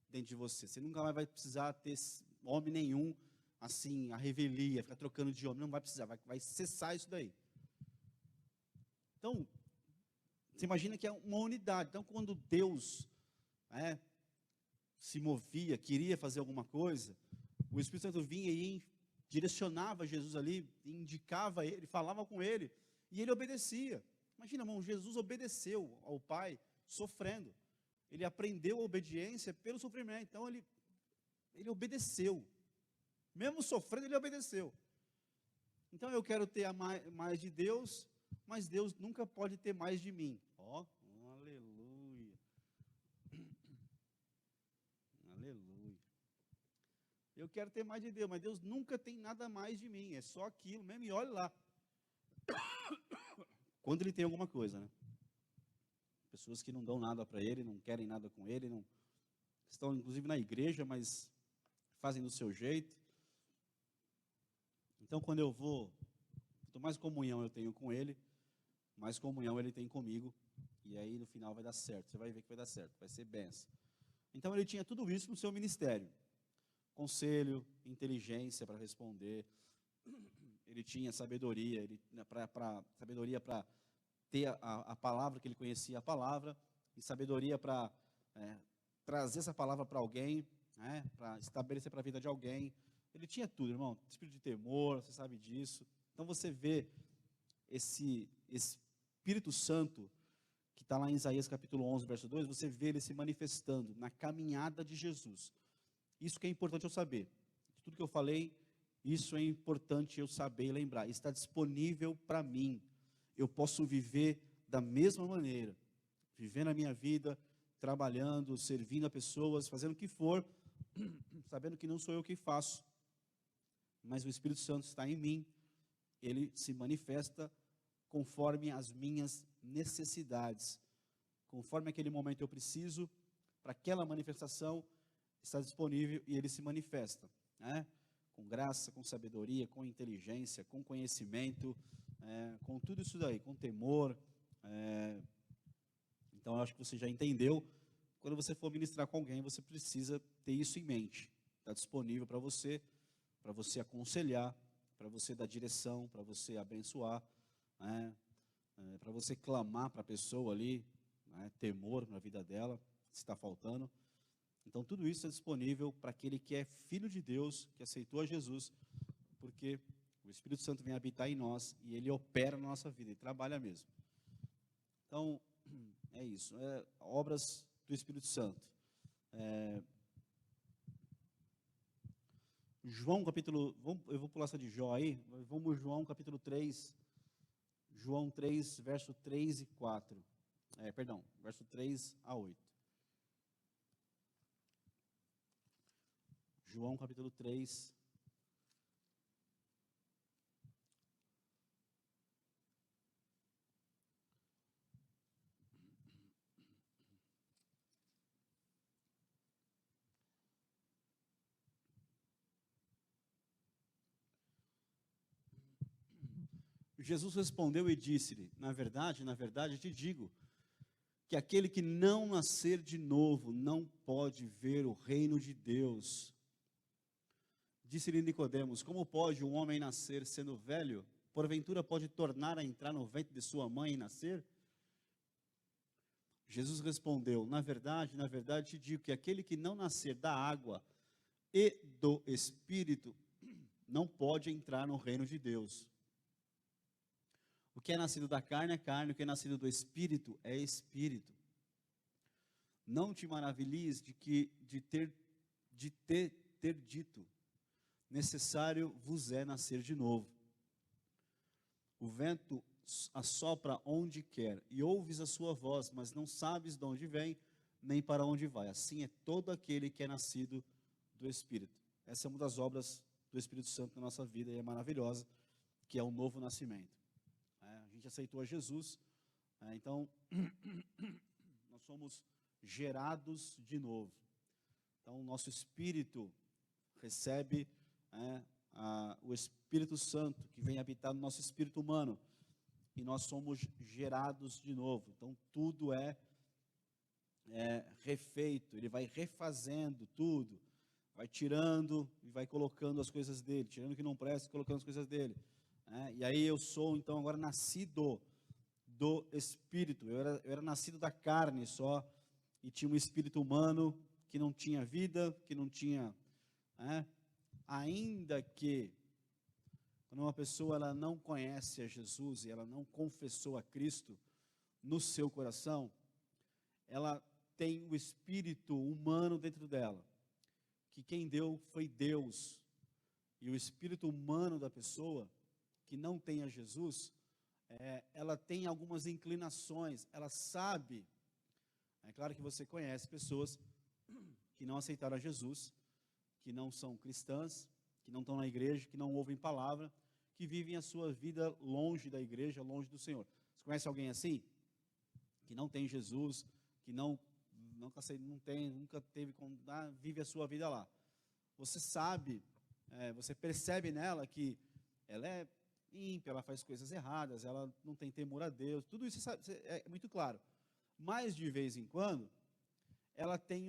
dentro de você, você nunca mais vai precisar ter homem nenhum, assim, a revelia, ficar trocando de homem, não vai precisar, vai cessar isso daí. Então, você imagina que é uma unidade. Então, quando Deus se movia, queria fazer alguma coisa, o Espírito Santo vinha e direcionava Jesus ali, indicava ele, falava com ele, e ele obedecia. Imagina, irmão, Jesus obedeceu ao Pai, sofrendo. Ele aprendeu a obediência pelo sofrimento. Então, ele obedeceu. Mesmo sofrendo, ele obedeceu. Então, eu quero ter mais de Deus, mas Deus nunca pode ter mais de mim. Aleluia. Aleluia. Eu quero ter mais de Deus, mas Deus nunca tem nada mais de mim. É só aquilo mesmo, e olha lá. Quando ele tem alguma coisa, Pessoas que não dão nada para ele, não querem nada com ele, não estão inclusive na igreja, mas fazem do seu jeito. Então, quando eu vou, quanto mais comunhão eu tenho com ele, mais comunhão ele tem comigo, E aí no final vai dar certo, você vai ver que vai dar certo, vai ser benção. Então ele tinha tudo isso no seu ministério. Conselho, inteligência para responder, ele tinha sabedoria, sabedoria para ter a palavra que ele conhecia a palavra, e sabedoria para trazer essa palavra para alguém, né, para estabelecer para a vida de alguém. Ele tinha tudo, irmão, espírito de temor, você sabe disso. Então você vê esse Espírito Santo, que está lá em Isaías capítulo 11, verso 2, você vê ele se manifestando na caminhada de Jesus. Isso que é importante eu saber. Tudo que eu falei, isso é importante eu saber e lembrar. Está disponível para mim. Eu posso viver da mesma maneira, vivendo a minha vida, trabalhando, servindo a pessoas, fazendo o que for, sabendo que não sou eu que faço, mas o Espírito Santo está em mim, ele se manifesta conforme as minhas necessidades, conforme aquele momento eu preciso, para aquela manifestação está disponível e ele se manifesta, né? Com graça, com sabedoria, com inteligência, com conhecimento, com tudo isso daí, com temor. Então, eu acho que você já entendeu. Quando você for ministrar com alguém, você precisa ter isso em mente. Está disponível para você aconselhar, para você dar direção, para você abençoar, né? Para você clamar para a pessoa ali, né? Temor na vida dela, se está faltando. Então, tudo isso é disponível para aquele que é filho de Deus, que aceitou a Jesus, porque o Espírito Santo vem habitar em nós e ele opera na nossa vida e trabalha mesmo. Então, é isso. Obras do Espírito Santo. João capítulo, eu vou pular essa de Jó aí, vamos João capítulo 3, João 3, verso 3 e 4. Verso 3 a 8. João capítulo 3. Jesus respondeu e disse-lhe: na verdade, te digo, que aquele que não nascer de novo não pode ver o reino de Deus. Disse-lhe Nicodemos: como pode um homem nascer sendo velho? Porventura pode tornar a entrar no ventre de sua mãe e nascer? Jesus respondeu: na verdade, te digo que aquele que não nascer da água e do Espírito não pode entrar no reino de Deus. O que é nascido da carne é carne, o que é nascido do Espírito é Espírito. Não te maravilhes de ter dito: necessário vos é nascer de novo. O vento assopra onde quer, e ouves a sua voz, mas não sabes de onde vem, nem para onde vai. Assim é todo aquele que é nascido do Espírito. Essa é uma das obras do Espírito Santo na nossa vida, e é maravilhosa, que é o novo nascimento. A gente aceitou a Jesus, então nós somos gerados de novo. Então o nosso espírito recebe o Espírito Santo, que vem habitar no nosso espírito humano, e nós somos gerados de novo. Então tudo é refeito, ele vai refazendo tudo, vai tirando e vai colocando as coisas dele, tirando o que não presta e colocando as coisas dele. E aí eu sou então agora nascido do Espírito. Eu era nascido da carne só, e tinha um espírito humano que não tinha vida, que não tinha, ainda que quando uma pessoa ela não conhece a Jesus e ela não confessou a Cristo no seu coração, ela tem o espírito humano dentro dela, que quem deu foi Deus, e o espírito humano da pessoa que não tem a Jesus, ela tem algumas inclinações, ela sabe. É claro que você conhece pessoas que não aceitaram a Jesus, que não são cristãs, que não estão na igreja, que não ouvem palavra, que vivem a sua vida longe da igreja, longe do Senhor. Você conhece alguém assim? Que não tem Jesus, que nunca teve, vive a sua vida lá. Você sabe, você percebe nela que ela é ímpia, ela faz coisas erradas, ela não tem temor a Deus, tudo isso é muito claro. Mas de vez em quando, ela tem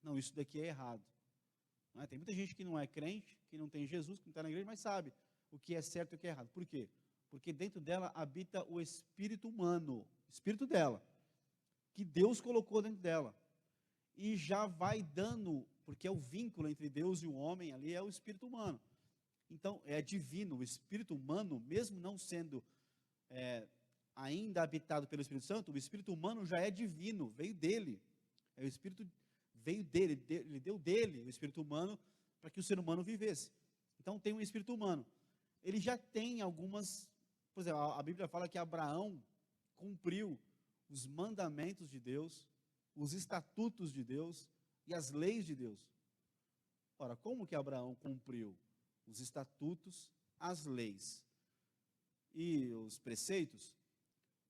não, isso daqui é errado. Não é? Tem muita gente que não é crente, que não tem Jesus, que não está na igreja, mas sabe o que é certo e o que é errado. Por quê? Porque dentro dela habita o espírito humano, espírito dela, que Deus colocou dentro dela. E já vai dando, porque é o vínculo entre Deus e o homem ali, é o espírito humano. Então, é divino, o espírito humano, mesmo não sendo ainda habitado pelo Espírito Santo, o espírito humano já é divino, veio dele. O espírito veio dele, ele deu dele o espírito humano para que o ser humano vivesse. Então, tem um espírito humano. Ele já tem algumas, por exemplo, a Bíblia fala que Abraão cumpriu os mandamentos de Deus, os estatutos de Deus e as leis de Deus. Ora, como que Abraão cumpriu os estatutos, as leis e os preceitos,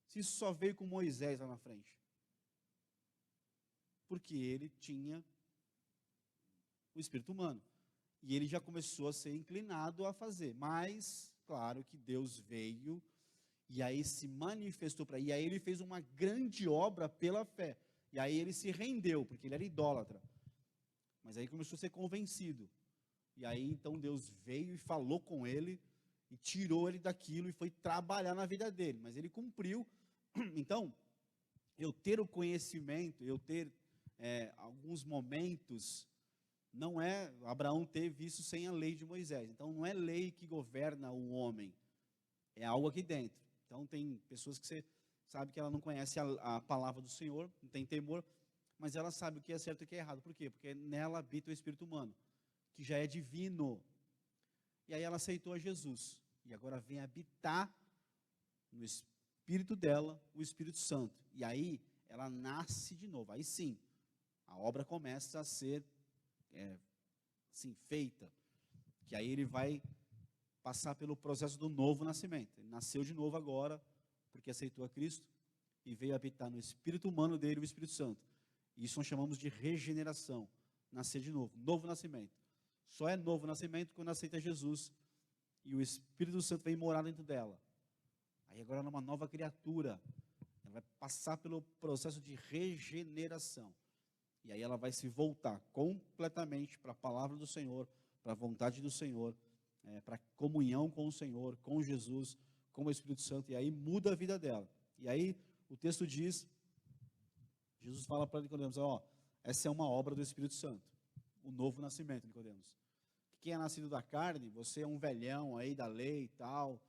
se isso só veio com Moisés lá na frente? Porque ele tinha o espírito humano. E ele já começou a ser inclinado a fazer. Mas, claro que Deus veio e aí se manifestou para ele. E aí ele fez uma grande obra pela fé. E aí ele se rendeu, porque ele era idólatra. Mas aí começou a ser convencido. E aí então Deus veio e falou com ele e tirou ele daquilo e foi trabalhar na vida dele. Mas ele cumpriu. Então, eu ter o conhecimento, eu ter alguns momentos, não é, Abraão teve isso sem a lei de Moisés. Então não é lei que governa o homem, é algo aqui dentro. Então tem pessoas que você sabe que ela não conhece a palavra do Senhor, não tem temor, mas ela sabe o que é certo e o que é errado. Por quê? Porque nela habita o espírito humano, que já é divino. E aí ela aceitou a Jesus, e agora vem habitar no espírito dela o Espírito Santo. E aí ela nasce de novo, aí sim, a obra começa a ser feita, que aí ele vai passar pelo processo do novo nascimento. Ele nasceu de novo agora, porque aceitou a Cristo, e veio habitar no espírito humano dele o Espírito Santo. Isso nós chamamos de regeneração, nascer de novo, novo nascimento. Só é novo nascimento quando aceita Jesus, e o Espírito Santo vem morar dentro dela. Aí agora ela é uma nova criatura, ela vai passar pelo processo de regeneração. E aí ela vai se voltar completamente para a palavra do Senhor, para a vontade do Senhor, para a comunhão com o Senhor, com Jesus, com o Espírito Santo, e aí muda a vida dela. E aí o texto diz, Jesus fala para Nicodemos, essa é uma obra do Espírito Santo, o novo nascimento, Nicodemos. Quem é nascido da carne, você é um velhão aí da lei e tal,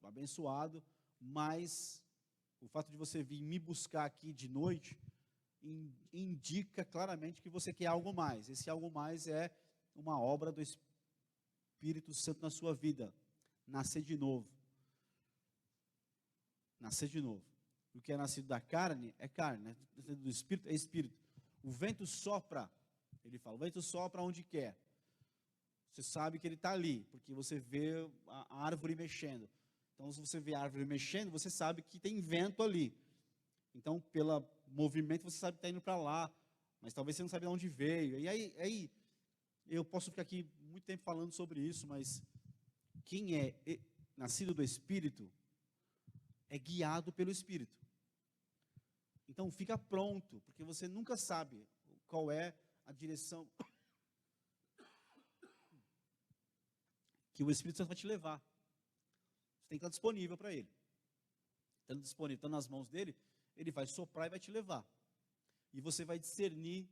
abençoado, mas o fato de você vir me buscar aqui de noite indica claramente que você quer algo mais. Esse algo mais é uma obra do Espírito Santo na sua vida. Nascer de novo. Nascer de novo. O que é nascido da carne é carne, né? Do Espírito é Espírito. O vento sopra, ele fala, o vento sopra onde quer. Você sabe que ele está ali, porque você vê a árvore mexendo. Então, se você vê a árvore mexendo, você sabe que tem vento ali. Então, pelo movimento, você sabe que está indo para lá, mas talvez você não sabe de onde veio. E aí, eu posso ficar aqui muito tempo falando sobre isso, mas quem é nascido do Espírito é guiado pelo Espírito. Então, fica pronto, porque você nunca sabe qual é a direção que o Espírito Santo vai te levar. Você tem que estar disponível para ele. Estando disponível, estando nas mãos dele, ele vai soprar e vai te levar. E você vai discernir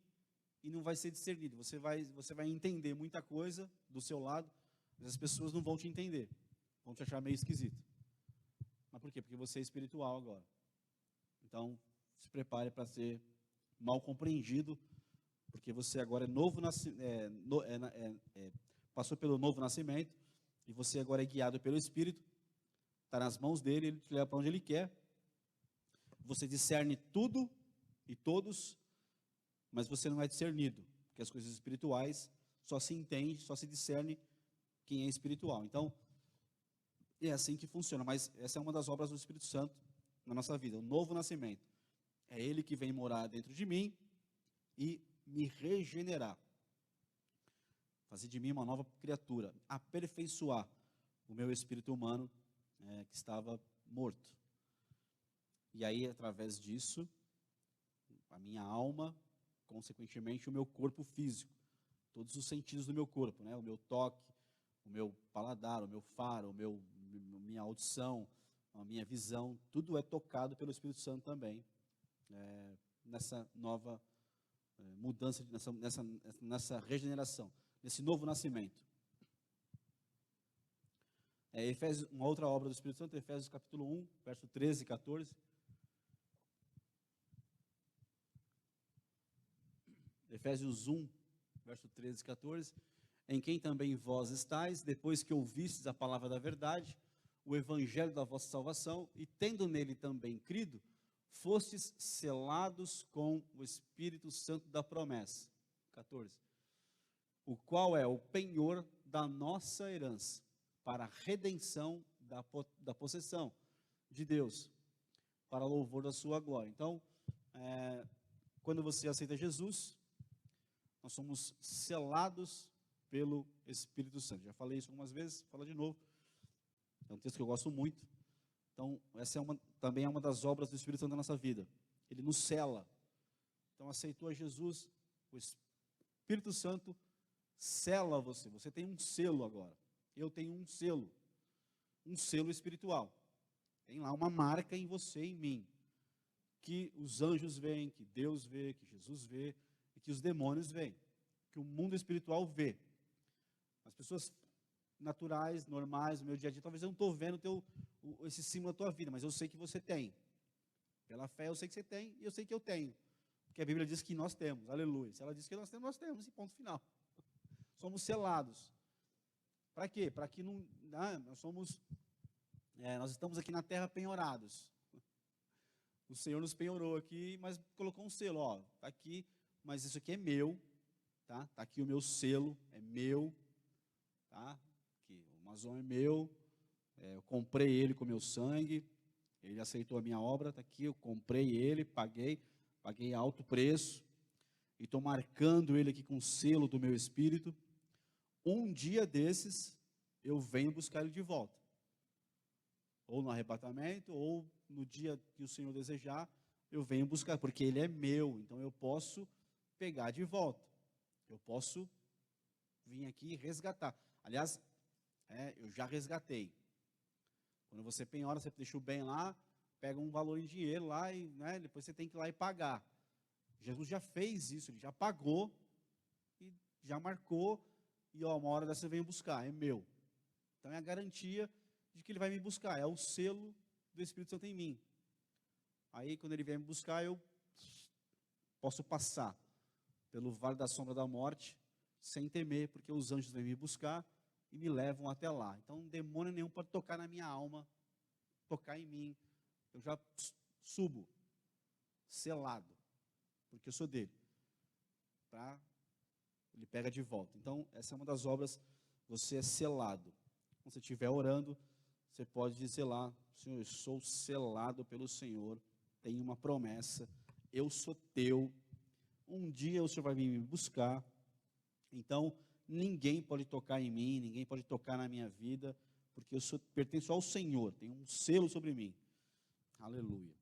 e não vai ser discernido. Você vai entender muita coisa do seu lado, mas as pessoas não vão te entender. Vão te achar meio esquisito. Mas por quê? Porque você é espiritual agora. Então, se prepare para ser mal compreendido, porque você agora é novo, passou pelo novo nascimento, e você agora é guiado pelo Espírito, está nas mãos dele, ele te leva para onde ele quer. Você discerne tudo e todos, mas você não é discernido, porque as coisas espirituais só se entende, só se discerne quem é espiritual. Então, é assim que funciona, mas essa é uma das obras do Espírito Santo na nossa vida, o novo nascimento. É ele que vem morar dentro de mim e me regenerar. Fazer de mim uma nova criatura, aperfeiçoar o meu espírito humano que estava morto. E aí, através disso, a minha alma, consequentemente, o meu corpo físico, todos os sentidos do meu corpo, né? O meu toque, o meu paladar, o meu faro, minha audição, a minha visão, tudo é tocado pelo Espírito Santo também, nessa nova mudança, nessa regeneração, nesse novo nascimento. Efésios, uma outra obra do Espírito Santo, Efésios capítulo 1, verso 13 e 14. Efésios 1, verso 13 e 14. Em quem também vós estáis, depois que ouvistes a palavra da verdade, o evangelho da vossa salvação, e tendo nele também crido, fostes selados com o Espírito Santo da promessa. 14. O qual é o penhor da nossa herança, para a redenção da possessão de Deus, para louvor da sua glória. Então, quando você aceita Jesus, nós somos selados pelo Espírito Santo. Já falei isso algumas vezes, vou falar de novo. É um texto que eu gosto muito. Então, essa também é uma das obras do Espírito Santo na nossa vida. Ele nos sela. Então, aceitou a Jesus, o Espírito Santo sela você. Você tem um selo agora. Eu tenho um selo espiritual. Tem lá uma marca em você e em mim, que os anjos veem, que Deus vê, que Jesus vê, e que os demônios veem, que o mundo espiritual vê. As pessoas naturais, normais, no meu dia a dia, talvez eu não estou vendo esse símbolo da tua vida, mas eu sei que você tem. Pela fé eu sei que você tem, e eu sei que eu tenho. Porque a Bíblia diz que nós temos, aleluia. Se ela diz que nós temos, e ponto final. Somos selados. Para quê? Para que nós estamos aqui na terra penhorados. O Senhor nos penhorou aqui, mas colocou um selo, ó, tá aqui, mas isso aqui é meu, tá? Tá aqui o meu selo, é meu, tá? Aqui, o Amazon é meu, eu comprei ele com meu sangue, ele aceitou a minha obra, tá aqui, eu comprei ele, paguei alto preço, e estou marcando ele aqui com o selo do meu espírito. Um dia desses, eu venho buscar ele de volta. Ou no arrebatamento, ou no dia que o Senhor desejar, eu venho buscar, porque ele é meu, então eu posso pegar de volta. Eu posso vir aqui e resgatar. Aliás, eu já resgatei. Quando você penhora, você deixa o bem lá, pega um valor em dinheiro lá e depois você tem que ir lá e pagar. Jesus já fez isso, ele já pagou e já marcou. E uma hora dessa eu venho buscar, é meu. Então é a garantia de que ele vai me buscar, é o selo do Espírito Santo em mim. Aí quando ele vem me buscar, eu posso passar pelo vale da sombra da morte, sem temer, porque os anjos vêm me buscar e me levam até lá. Então demônio nenhum pode tocar na minha alma, tocar em mim. Eu já subo, selado, porque eu sou dele. Ele pega de volta. Então, essa é uma das obras, você é selado. Quando você estiver orando, você pode dizer lá, Senhor, eu sou selado pelo Senhor, tenho uma promessa, eu sou teu, um dia o Senhor vai vir me buscar, então, ninguém pode tocar em mim, ninguém pode tocar na minha vida, porque eu pertenço ao Senhor, tem um selo sobre mim. Aleluia.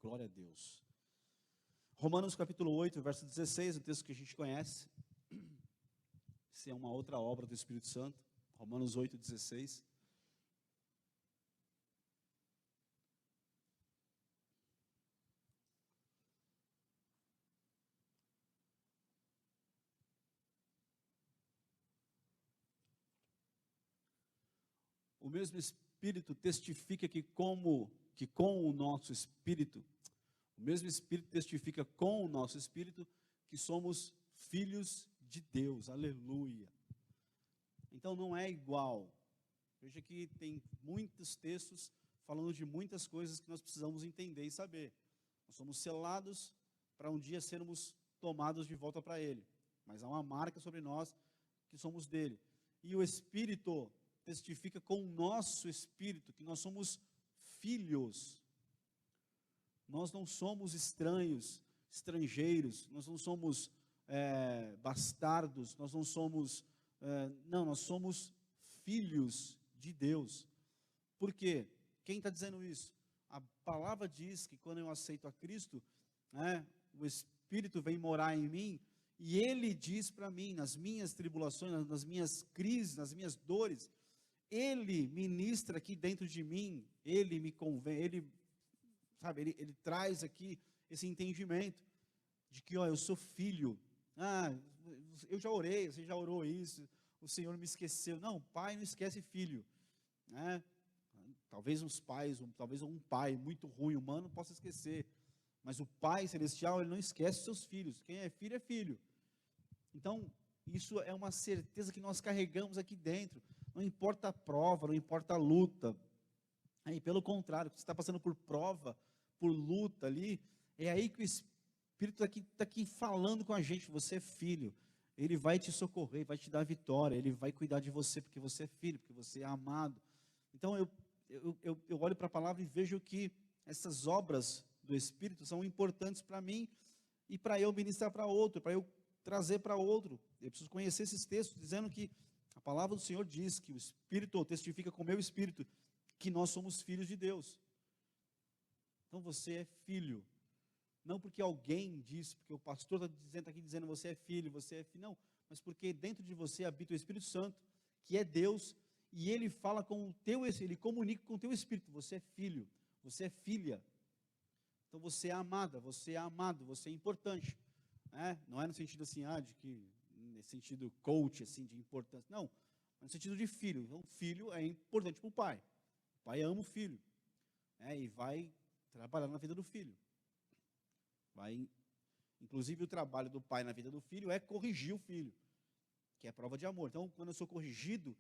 Glória a Deus. Romanos capítulo 8, verso 16, um texto que a gente conhece. Isso é uma outra obra do Espírito Santo. Romanos 8, 16. O mesmo Espírito testifica que com o nosso Espírito, o mesmo Espírito testifica com o nosso Espírito que somos filhos de Deus, aleluia. Então não é igual. Veja que tem muitos textos falando de muitas coisas que nós precisamos entender e saber. Nós somos selados para um dia sermos tomados de volta para Ele, mas há uma marca sobre nós que somos dele. E o Espírito testifica com o nosso Espírito que nós somos filhos. Nós não somos estrangeiros, nós não somos bastardos, nós não somos, nós somos filhos de Deus. Por quê? Quem está dizendo isso? a palavra diz que quando eu aceito a Cristo, né, o Espírito vem morar em mim, e Ele diz para mim, nas minhas tribulações, nas minhas crises, nas minhas dores, Ele ministra aqui dentro de mim, Ele me convém, Ele, sabe, Ele traz aqui esse entendimento, de que, ó, eu sou filho, eu já orei, você já orou isso, o Senhor me esqueceu. Não, pai não esquece filho, né? Talvez uns pais, talvez um pai muito ruim, humano, possa esquecer, mas o Pai Celestial, Ele não esquece os seus filhos. Quem é filho é filho. Então, isso é uma certeza que nós carregamos aqui dentro. Não importa a prova, não importa a luta. Aí, pelo contrário, você está passando por prova, por luta ali, é aí que o Espírito está aqui falando com a gente. Você é filho. Ele vai te socorrer, vai te dar vitória. Ele vai cuidar de você, porque você é filho, porque você é amado. Então, eu olho para a palavra e vejo que essas obras do Espírito são importantes para mim e para eu ministrar para outro, para eu trazer para outro. Eu preciso conhecer esses textos, dizendo que a palavra do Senhor diz que o Espírito testifica com o meu Espírito que nós somos filhos de Deus. Então você é filho. Não porque alguém diz, porque o pastor está aqui dizendo você é filho, não, mas porque dentro de você habita o Espírito Santo, que é Deus, e ele fala com o teu, ele comunica com o teu espírito. Você é filho, você é filha. Então você é amada, você é amado, você é importante. Não é no sentido assim, nesse sentido coach, assim, de importância. Não, é no sentido de filho. Então, filho é importante para o pai. O pai ama o filho, e vai trabalhar na vida do filho. Inclusive, o trabalho do pai na vida do filho é corrigir o filho, que é prova de amor. Então, quando eu sou corrigido,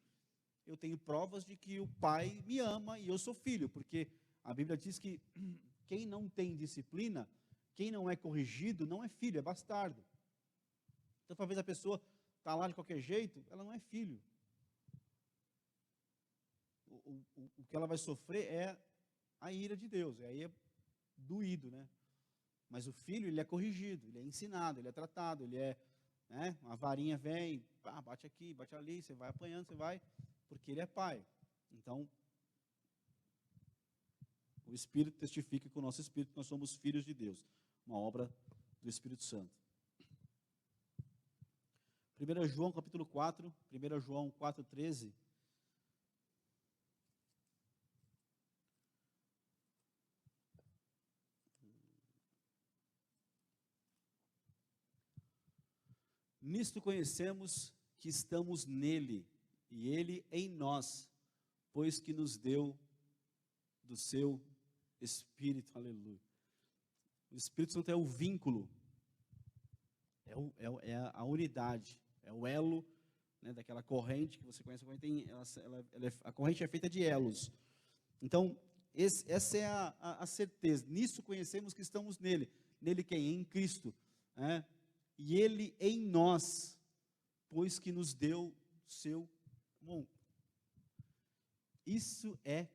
eu tenho provas de que o pai me ama e eu sou filho, porque a Bíblia diz que quem não tem disciplina, quem não é corrigido, não é filho, é bastardo. Então, talvez a pessoa está lá de qualquer jeito, ela não é filho. O que ela vai sofrer é a ira de Deus, aí é doído, né? Mas o filho, ele é corrigido, ele é ensinado, ele é tratado, ele é, uma varinha vem, bate aqui, bate ali, você vai apanhando, você vai, porque ele é pai. Então, o Espírito testifica com o nosso Espírito que nós somos filhos de Deus, uma obra do Espírito Santo. 1 João capítulo 4, 1 João 4,13. Nisto conhecemos que estamos nele, e ele em nós, pois que nos deu do seu Espírito, aleluia. O Espírito Santo é o vínculo, é a unidade, é o elo, daquela corrente que você conhece. A corrente é feita de elos. Então, essa é a certeza. Nisso conhecemos que estamos nele. Nele quem? Em Cristo. E ele em nós, pois que nos deu seu bom. Isso é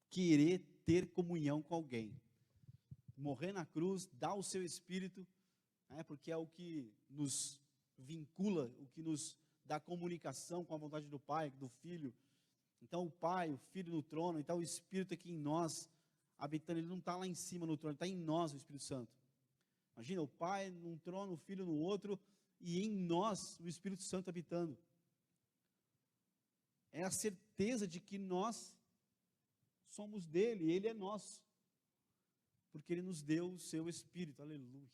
querer ter comunhão com alguém. Morrer na cruz, dar o seu Espírito, porque é o que nos vincula, o que nos dá comunicação com a vontade do Pai, do Filho. Então o Pai, o Filho no trono, então o Espírito aqui em nós, habitando, ele não está lá em cima no trono, ele está em nós, o Espírito Santo. Imagina, o Pai num trono, o Filho no outro, e em nós, o Espírito Santo habitando. É a certeza de que nós somos dele, ele é nosso, porque ele nos deu o seu Espírito, aleluia.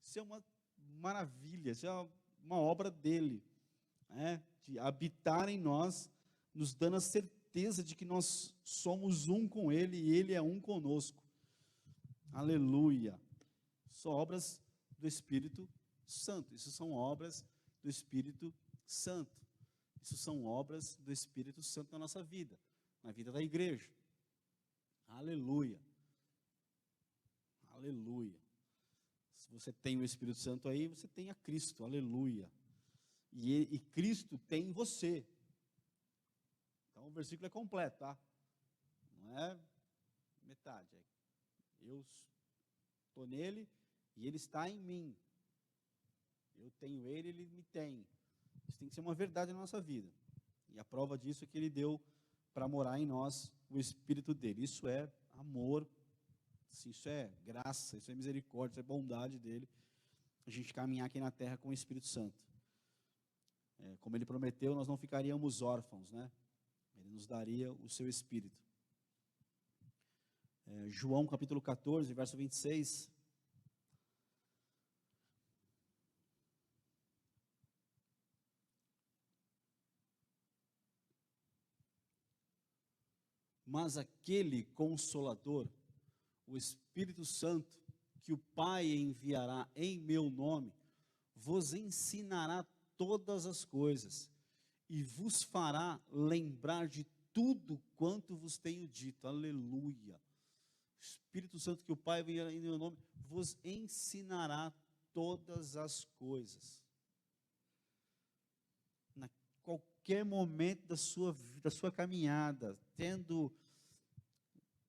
Isso é uma maravilha, isso é uma obra dele, de habitar em nós, nos dando a certeza de que nós somos um com ele e ele é um conosco. Aleluia. São obras do Espírito Santo. Isso são obras do Espírito Santo. Isso são obras do Espírito Santo na nossa vida, na vida da igreja. Aleluia. Aleluia. Se você tem o Espírito Santo aí, você tem a Cristo. Aleluia. E Cristo tem em você. Então o versículo é completo, tá? Não é metade, eu estou nele e ele está em mim. Eu tenho ele, ele me tem. Isso tem que ser uma verdade na nossa vida. E a prova disso é que ele deu para morar em nós o Espírito dele. Isso é amor, isso é graça, isso é misericórdia, isso é bondade dele. A gente caminhar aqui na terra com o Espírito Santo. Como ele prometeu, nós não ficaríamos órfãos, né? Ele nos daria o seu Espírito. João capítulo 14, verso 26. Mas aquele Consolador, o Espírito Santo, que o Pai enviará em meu nome, vos ensinará todas as coisas e vos fará lembrar de tudo quanto vos tenho dito. Aleluia. O Espírito Santo que o Pai enviará em meu nome, vos ensinará todas as coisas. Na qualquer momento da sua caminhada, tendo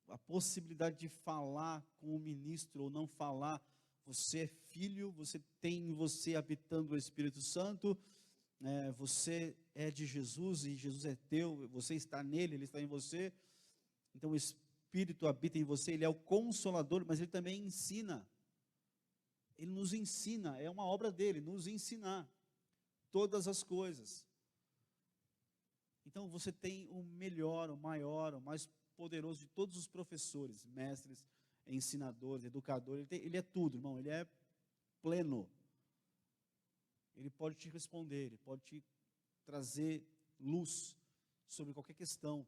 a possibilidade de falar com o ministro ou não falar, você é filho, você tem em você habitando o Espírito Santo, você é de Jesus e Jesus é teu, você está nele, ele está em você, então o Espírito habita em você, ele é o Consolador, mas ele também ensina, ele nos ensina, é uma obra dele, nos ensinar todas as coisas. Então você tem o melhor, o maior, o mais poderoso de todos os professores, mestres, ensinadores, educadores, ele é tudo, irmão, ele é pleno. Ele pode te responder, ele pode te trazer luz sobre qualquer questão,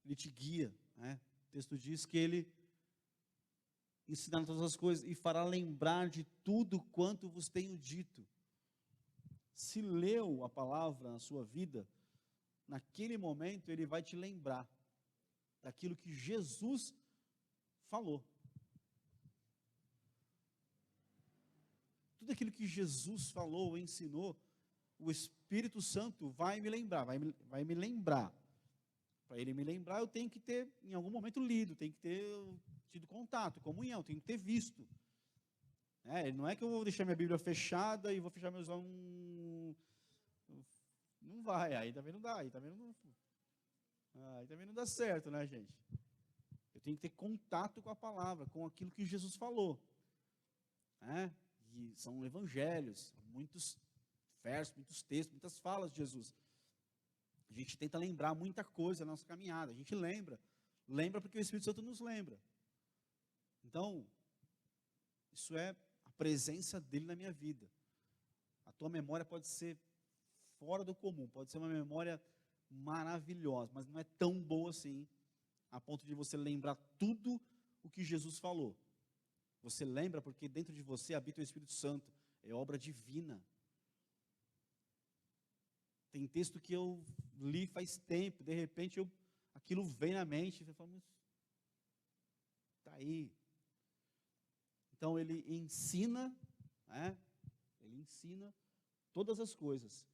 ele te guia, né? O texto diz que ele ensinará todas as coisas e fará lembrar de tudo quanto vos tenho dito. Se leu a palavra na sua vida, naquele momento ele vai te lembrar daquilo que Jesus falou. Tudo aquilo que Jesus falou, ensinou, o Espírito Santo vai me lembrar, vai me lembrar. Para ele me lembrar, eu tenho que ter, em algum momento, lido, tenho que ter tido contato, comunhão, tenho que ter visto. Não é que eu vou deixar minha Bíblia fechada e vou fechar meus olhos. Não vai, aí também não dá, aí também não dá certo, né, gente? Eu tenho que ter contato com a palavra, com aquilo que Jesus falou. E são evangelhos, muitos versos, muitos textos, muitas falas de Jesus. A gente tenta lembrar muita coisa na nossa caminhada, a gente lembra porque o Espírito Santo nos lembra. Então, isso é a presença dele na minha vida. A tua memória pode ser fora do comum, pode ser uma memória maravilhosa, mas não é tão boa assim, a ponto de você lembrar tudo o que Jesus falou. Você lembra porque dentro de você habita o Espírito Santo, é obra divina. Tem texto que eu li faz tempo, de repente aquilo vem na mente, você fala, mas está aí. Então ele ensina, ele ensina todas as coisas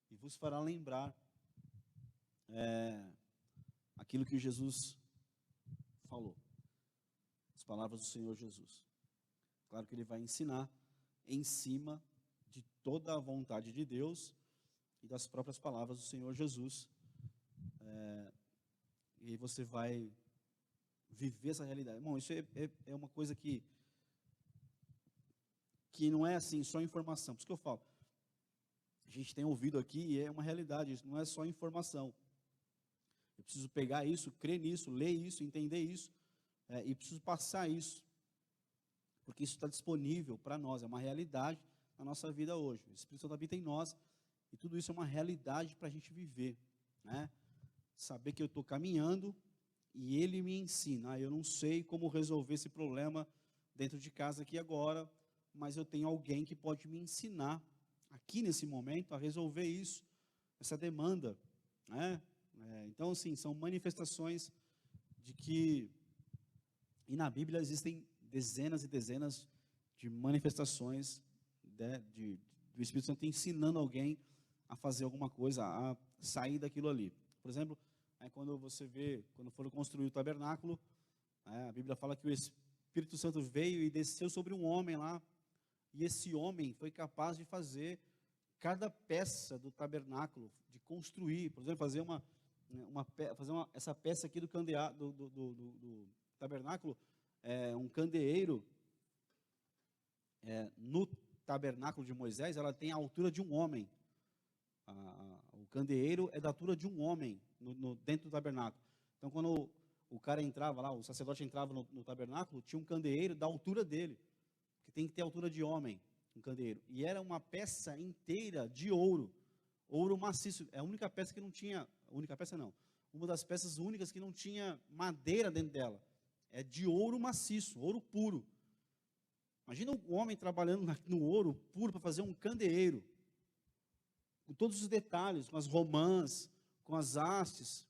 e vos fará lembrar aquilo que Jesus falou, as palavras do Senhor Jesus. Claro que ele vai ensinar em cima de toda a vontade de Deus e das próprias palavras do Senhor Jesus. E aí você vai viver essa realidade. Bom, isso é uma coisa que não é assim, só informação. Por isso que eu falo, a gente tem ouvido aqui e é uma realidade, isso não é só informação. Eu preciso pegar isso, crer nisso, ler isso, entender isso, e preciso passar isso, porque isso está disponível para nós, é uma realidade na nossa vida hoje. O Espírito Santo habita em nós, e tudo isso é uma realidade para a gente viver, né? Saber que eu estou caminhando e ele me ensina. Eu não sei como resolver esse problema dentro de casa aqui agora, mas eu tenho alguém que pode me ensinar aqui nesse momento a resolver isso, essa demanda, né? Então, assim, são manifestações de que, e na Bíblia existem dezenas e dezenas de manifestações do Espírito Santo ensinando alguém a fazer alguma coisa, a sair daquilo ali. Por exemplo, quando você vê, quando foram construir o tabernáculo, a Bíblia fala que o Espírito Santo veio e desceu sobre um homem lá, e esse homem foi capaz de fazer cada peça do tabernáculo, de construir, por exemplo, fazer né, essa peça aqui do candeeiro, do tabernáculo, um candeeiro, no tabernáculo de Moisés, ela tem a altura de um homem. O candeeiro é da altura de um homem dentro do tabernáculo. Então, quando o cara entrava lá, o sacerdote entrava no tabernáculo, tinha um candeeiro da altura dele, que tem que ter a altura de homem, um candeeiro. E era uma peça inteira de ouro maciço. É a única peça que não tinha, única peça não, uma das peças únicas que não tinha madeira dentro dela. É de ouro maciço, ouro puro. Imagina um homem trabalhando no ouro puro para fazer um candeeiro, com todos os detalhes, com as romãs, com as hastes.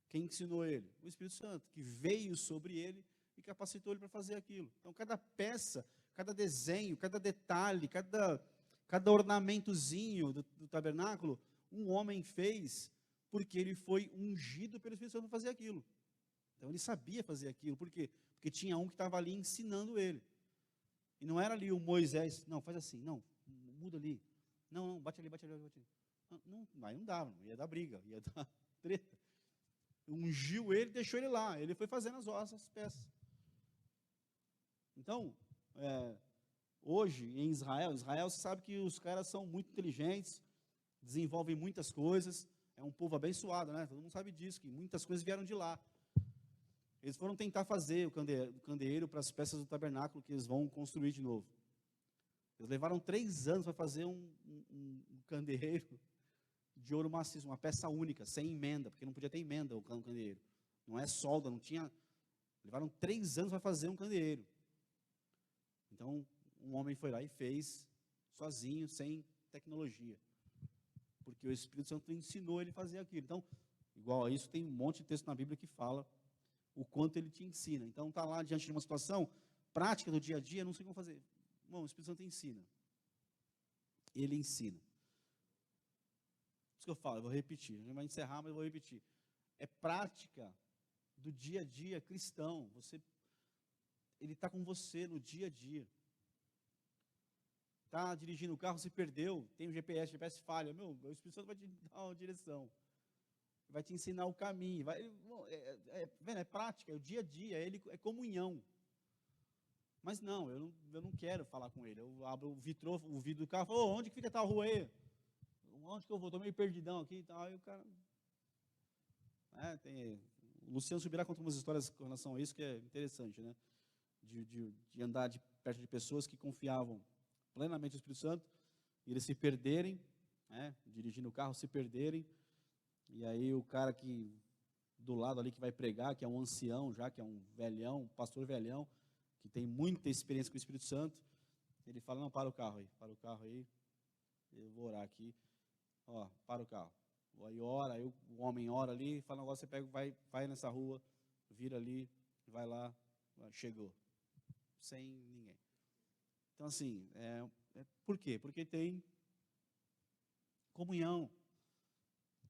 Quem ensinou ele? O Espírito Santo, que veio sobre ele e capacitou ele para fazer aquilo. Então, cada peça, cada desenho, cada detalhe, cada ornamentozinho do tabernáculo, um homem fez porque ele foi ungido pelo Espírito Santo para fazer aquilo. Então, ele sabia fazer aquilo. Por quê? Porque tinha um que estava ali ensinando ele. E não era ali o Moisés, não, faz assim, não, muda ali. Não, bate ali, bate ali, bate ali. Aí não dava, ia dar briga, ia dar treta. Ungiu ele, deixou ele lá. Ele foi fazendo as peças. Então, hoje em Israel, você sabe que os caras são muito inteligentes, desenvolvem muitas coisas, é um povo abençoado, né? Todo mundo sabe disso, que muitas coisas vieram de lá. Eles foram tentar fazer o candeeiro para as peças do tabernáculo que eles vão construir de novo. Eles levaram 3 anos para fazer um candeeiro de ouro maciço, uma peça única, sem emenda, porque não podia ter emenda o candeeiro. Não é solda, não tinha. Levaram 3 anos para fazer um candeeiro. Então, um homem foi lá e fez, sozinho, sem tecnologia. Porque o Espírito Santo ensinou ele a fazer aquilo. Então, igual a isso, tem um monte de texto na Bíblia que fala o quanto ele te ensina. Então, está lá diante de uma situação prática do dia a dia, não sei como fazer. Bom, o Espírito Santo ensina. Ele ensina. Isso que eu falo, eu vou repetir. A gente vai encerrar, mas eu vou repetir. É prática do dia a dia cristão. Ele está com você no dia a dia. Está dirigindo o carro, se perdeu, tem o GPS falha. O Espírito Santo vai te dar uma direção. Vai te ensinar o caminho. É prática, é o dia a dia, é comunhão. Mas não, eu não quero falar com ele. Eu abro o vidro do carro e falo, onde que fica tal rua aí? Onde que eu vou? Estou meio perdidão aqui e tal. Aí o cara... o Luciano Subirá conta umas histórias com relação a isso que é interessante, né? De andar perto de pessoas que confiavam plenamente no Espírito Santo, e eles se perderem, dirigindo o carro, se perderem, e aí o cara que do lado ali que vai pregar, que é um ancião já, que é um velhão, um pastor velhão, que tem muita experiência com o Espírito Santo, ele fala, não, para o carro aí, eu vou orar aqui, para o carro. Aí ora, aí o homem ora ali, fala, agora você pega, vai nessa rua, vira ali, vai lá, chegou, sem ninguém. Então assim, por quê? Porque tem comunhão.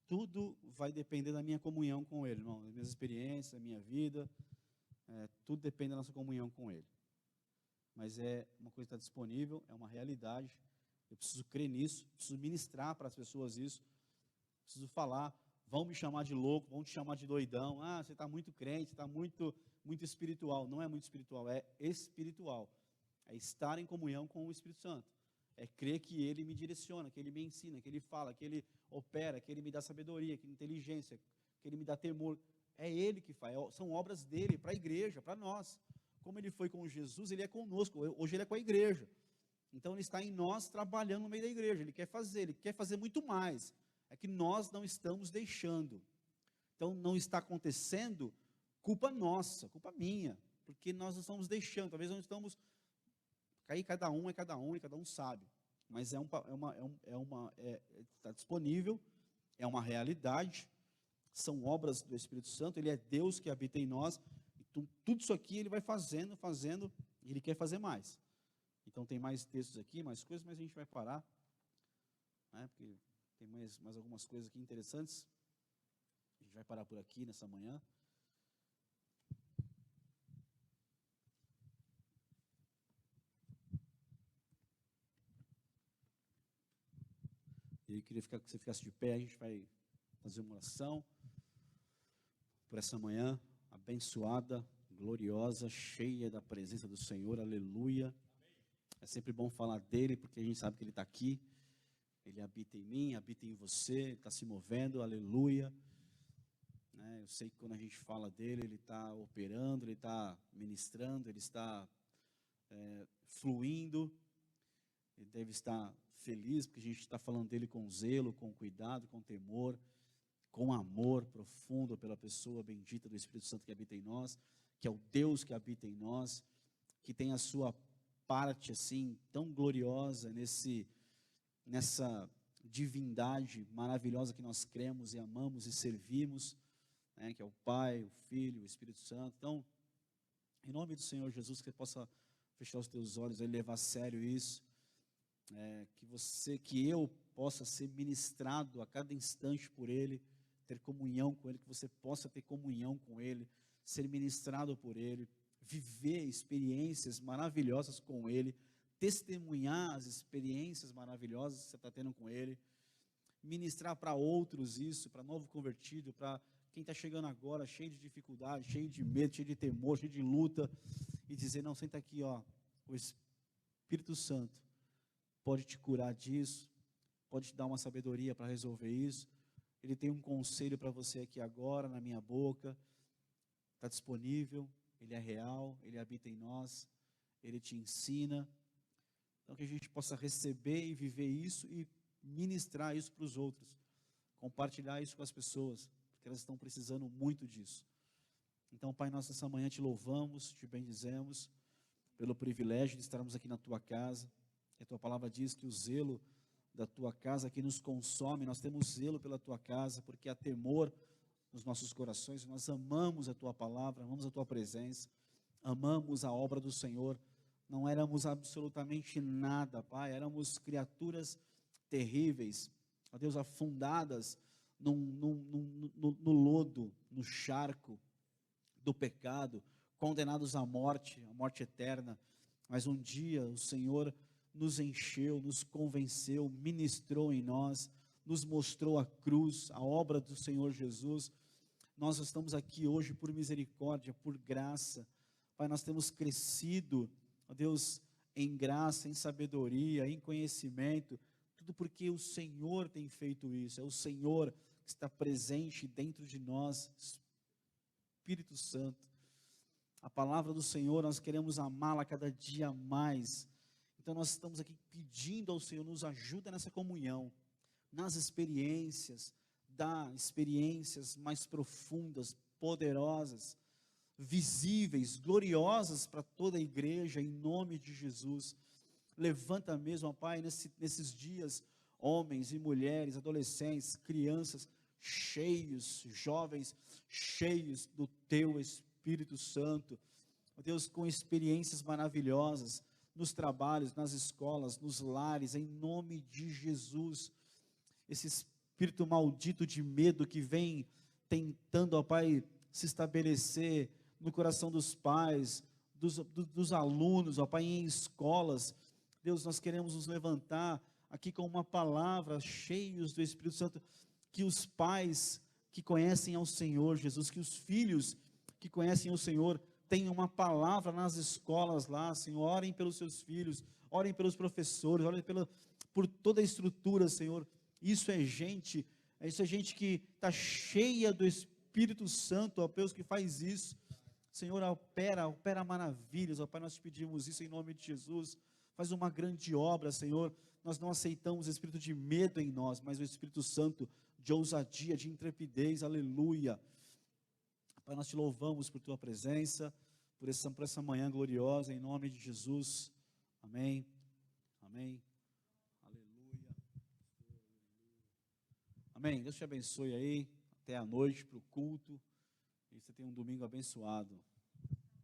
Tudo vai depender da minha comunhão com Ele, irmão, das minhas experiências, da minha vida, tudo depende da nossa comunhão com Ele. Mas é uma coisa que está disponível, é uma realidade, eu preciso crer nisso, preciso ministrar para as pessoas isso, preciso falar, vão me chamar de louco, vão te chamar de doidão, você está muito crente, está muito espiritual. Não é muito espiritual, é espiritual, é estar em comunhão com o Espírito Santo, é crer que Ele me direciona, que Ele me ensina, que Ele fala, que Ele opera, que Ele me dá sabedoria, que inteligência, que Ele me dá temor. É Ele que faz, são obras dEle, para a igreja, para nós. Como Ele foi com Jesus, Ele é conosco, hoje Ele é com a igreja. Então Ele está em nós, trabalhando no meio da igreja, Ele quer fazer muito mais. É que nós não estamos deixando. Então não está acontecendo, culpa nossa, culpa minha, porque nós não estamos deixando, talvez não estamos... Aí cada um, e cada um sabe. Mas está disponível, é uma realidade, são obras do Espírito Santo, Ele é Deus que habita em nós, então, tudo isso aqui Ele vai fazendo, e Ele quer fazer mais. Então tem mais textos aqui, mais coisas, mas a gente vai parar, porque tem mais algumas coisas aqui interessantes. A gente vai parar por aqui nessa manhã. Eu queria que você ficasse de pé, a gente vai fazer uma oração por essa manhã abençoada, gloriosa, cheia da presença do Senhor, aleluia. É sempre bom falar dele, porque a gente sabe que ele está aqui, ele habita em mim, habita em você, ele está se movendo, aleluia. Eu sei que quando a gente fala dele, ele está operando, ele está ministrando, ele está fluindo, ele deve estar feliz, porque a gente está falando dele com zelo, com cuidado, com temor, com amor profundo pela pessoa bendita do Espírito Santo que habita em nós, que é o Deus que habita em nós, que tem a sua parte assim, tão gloriosa nessa divindade maravilhosa que nós cremos e amamos e servimos, que é o Pai, o Filho, o Espírito Santo. Então, em nome do Senhor Jesus, que você possa fechar os teus olhos e levar a sério isso, que eu possa ser ministrado a cada instante por Ele, ter comunhão com Ele, que você possa ter comunhão com Ele, ser ministrado por Ele, viver experiências maravilhosas com Ele, testemunhar as experiências maravilhosas que você está tendo com Ele, ministrar para outros isso, para novo convertido, para quem está chegando agora, cheio de dificuldade, cheio de medo, cheio de temor, cheio de luta, e dizer, não, senta aqui, ó, o Espírito Santo pode te curar disso, pode te dar uma sabedoria para resolver isso, ele tem um conselho para você aqui agora, na minha boca, está disponível, ele é real, ele habita em nós, ele te ensina, então que a gente possa receber e viver isso e ministrar isso para os outros, compartilhar isso com as pessoas, porque elas estão precisando muito disso. Então, Pai, nós essa manhã te louvamos, te bendizemos, pelo privilégio de estarmos aqui na tua casa, e a tua palavra diz que o zelo da tua casa que nos consome, nós temos zelo pela tua casa, porque há temor nos nossos corações, nós amamos a tua palavra, amamos a tua presença, amamos a obra do Senhor, não éramos absolutamente nada, Pai, éramos criaturas terríveis, ó Deus, afundadas no lodo, no charco do pecado, condenados à morte eterna, mas um dia o Senhor nos encheu, nos convenceu, ministrou em nós, nos mostrou a cruz, a obra do Senhor Jesus. Nós estamos aqui hoje por misericórdia, por graça. Pai, nós temos crescido, ó Deus, em graça, em sabedoria, em conhecimento, tudo porque o Senhor tem feito isso, é o Senhor que está presente dentro de nós, Espírito Santo. A palavra do Senhor, nós queremos amá-la cada dia mais. Então nós estamos aqui pedindo ao Senhor, nos ajuda nessa comunhão, nas experiências, dá experiências mais profundas, poderosas, visíveis, gloriosas para toda a igreja, em nome de Jesus. Levanta mesmo, ó Pai, nesses dias, homens e mulheres, adolescentes, crianças, cheios, jovens, cheios do Teu Espírito Santo, ó Deus, com experiências maravilhosas, nos trabalhos, nas escolas, nos lares, em nome de Jesus. Esse espírito maldito de medo que vem tentando, ó Pai, se estabelecer no coração dos pais, dos alunos, ó Pai, em escolas. Deus, nós queremos nos levantar aqui com uma palavra, cheios do Espírito Santo, que os pais que conhecem ao Senhor Jesus, que os filhos que conhecem o Senhor, tenham uma palavra nas escolas lá, Senhor, orem pelos seus filhos, orem pelos professores, orem por toda a estrutura, Senhor. Isso é gente que está cheia do Espírito Santo, ó Deus, que faz isso. Senhor, opera maravilhas, ó Pai, nós te pedimos isso em nome de Jesus. Faz uma grande obra, Senhor. Nós não aceitamos o espírito de medo em nós, mas o Espírito Santo de ousadia, de intrepidez, aleluia. Pai, nós te louvamos por tua presença, por essa manhã gloriosa, em nome de Jesus. Amém. Amém. Aleluia. Amém. Deus te abençoe aí, até a noite para o culto, e você tenha um domingo abençoado.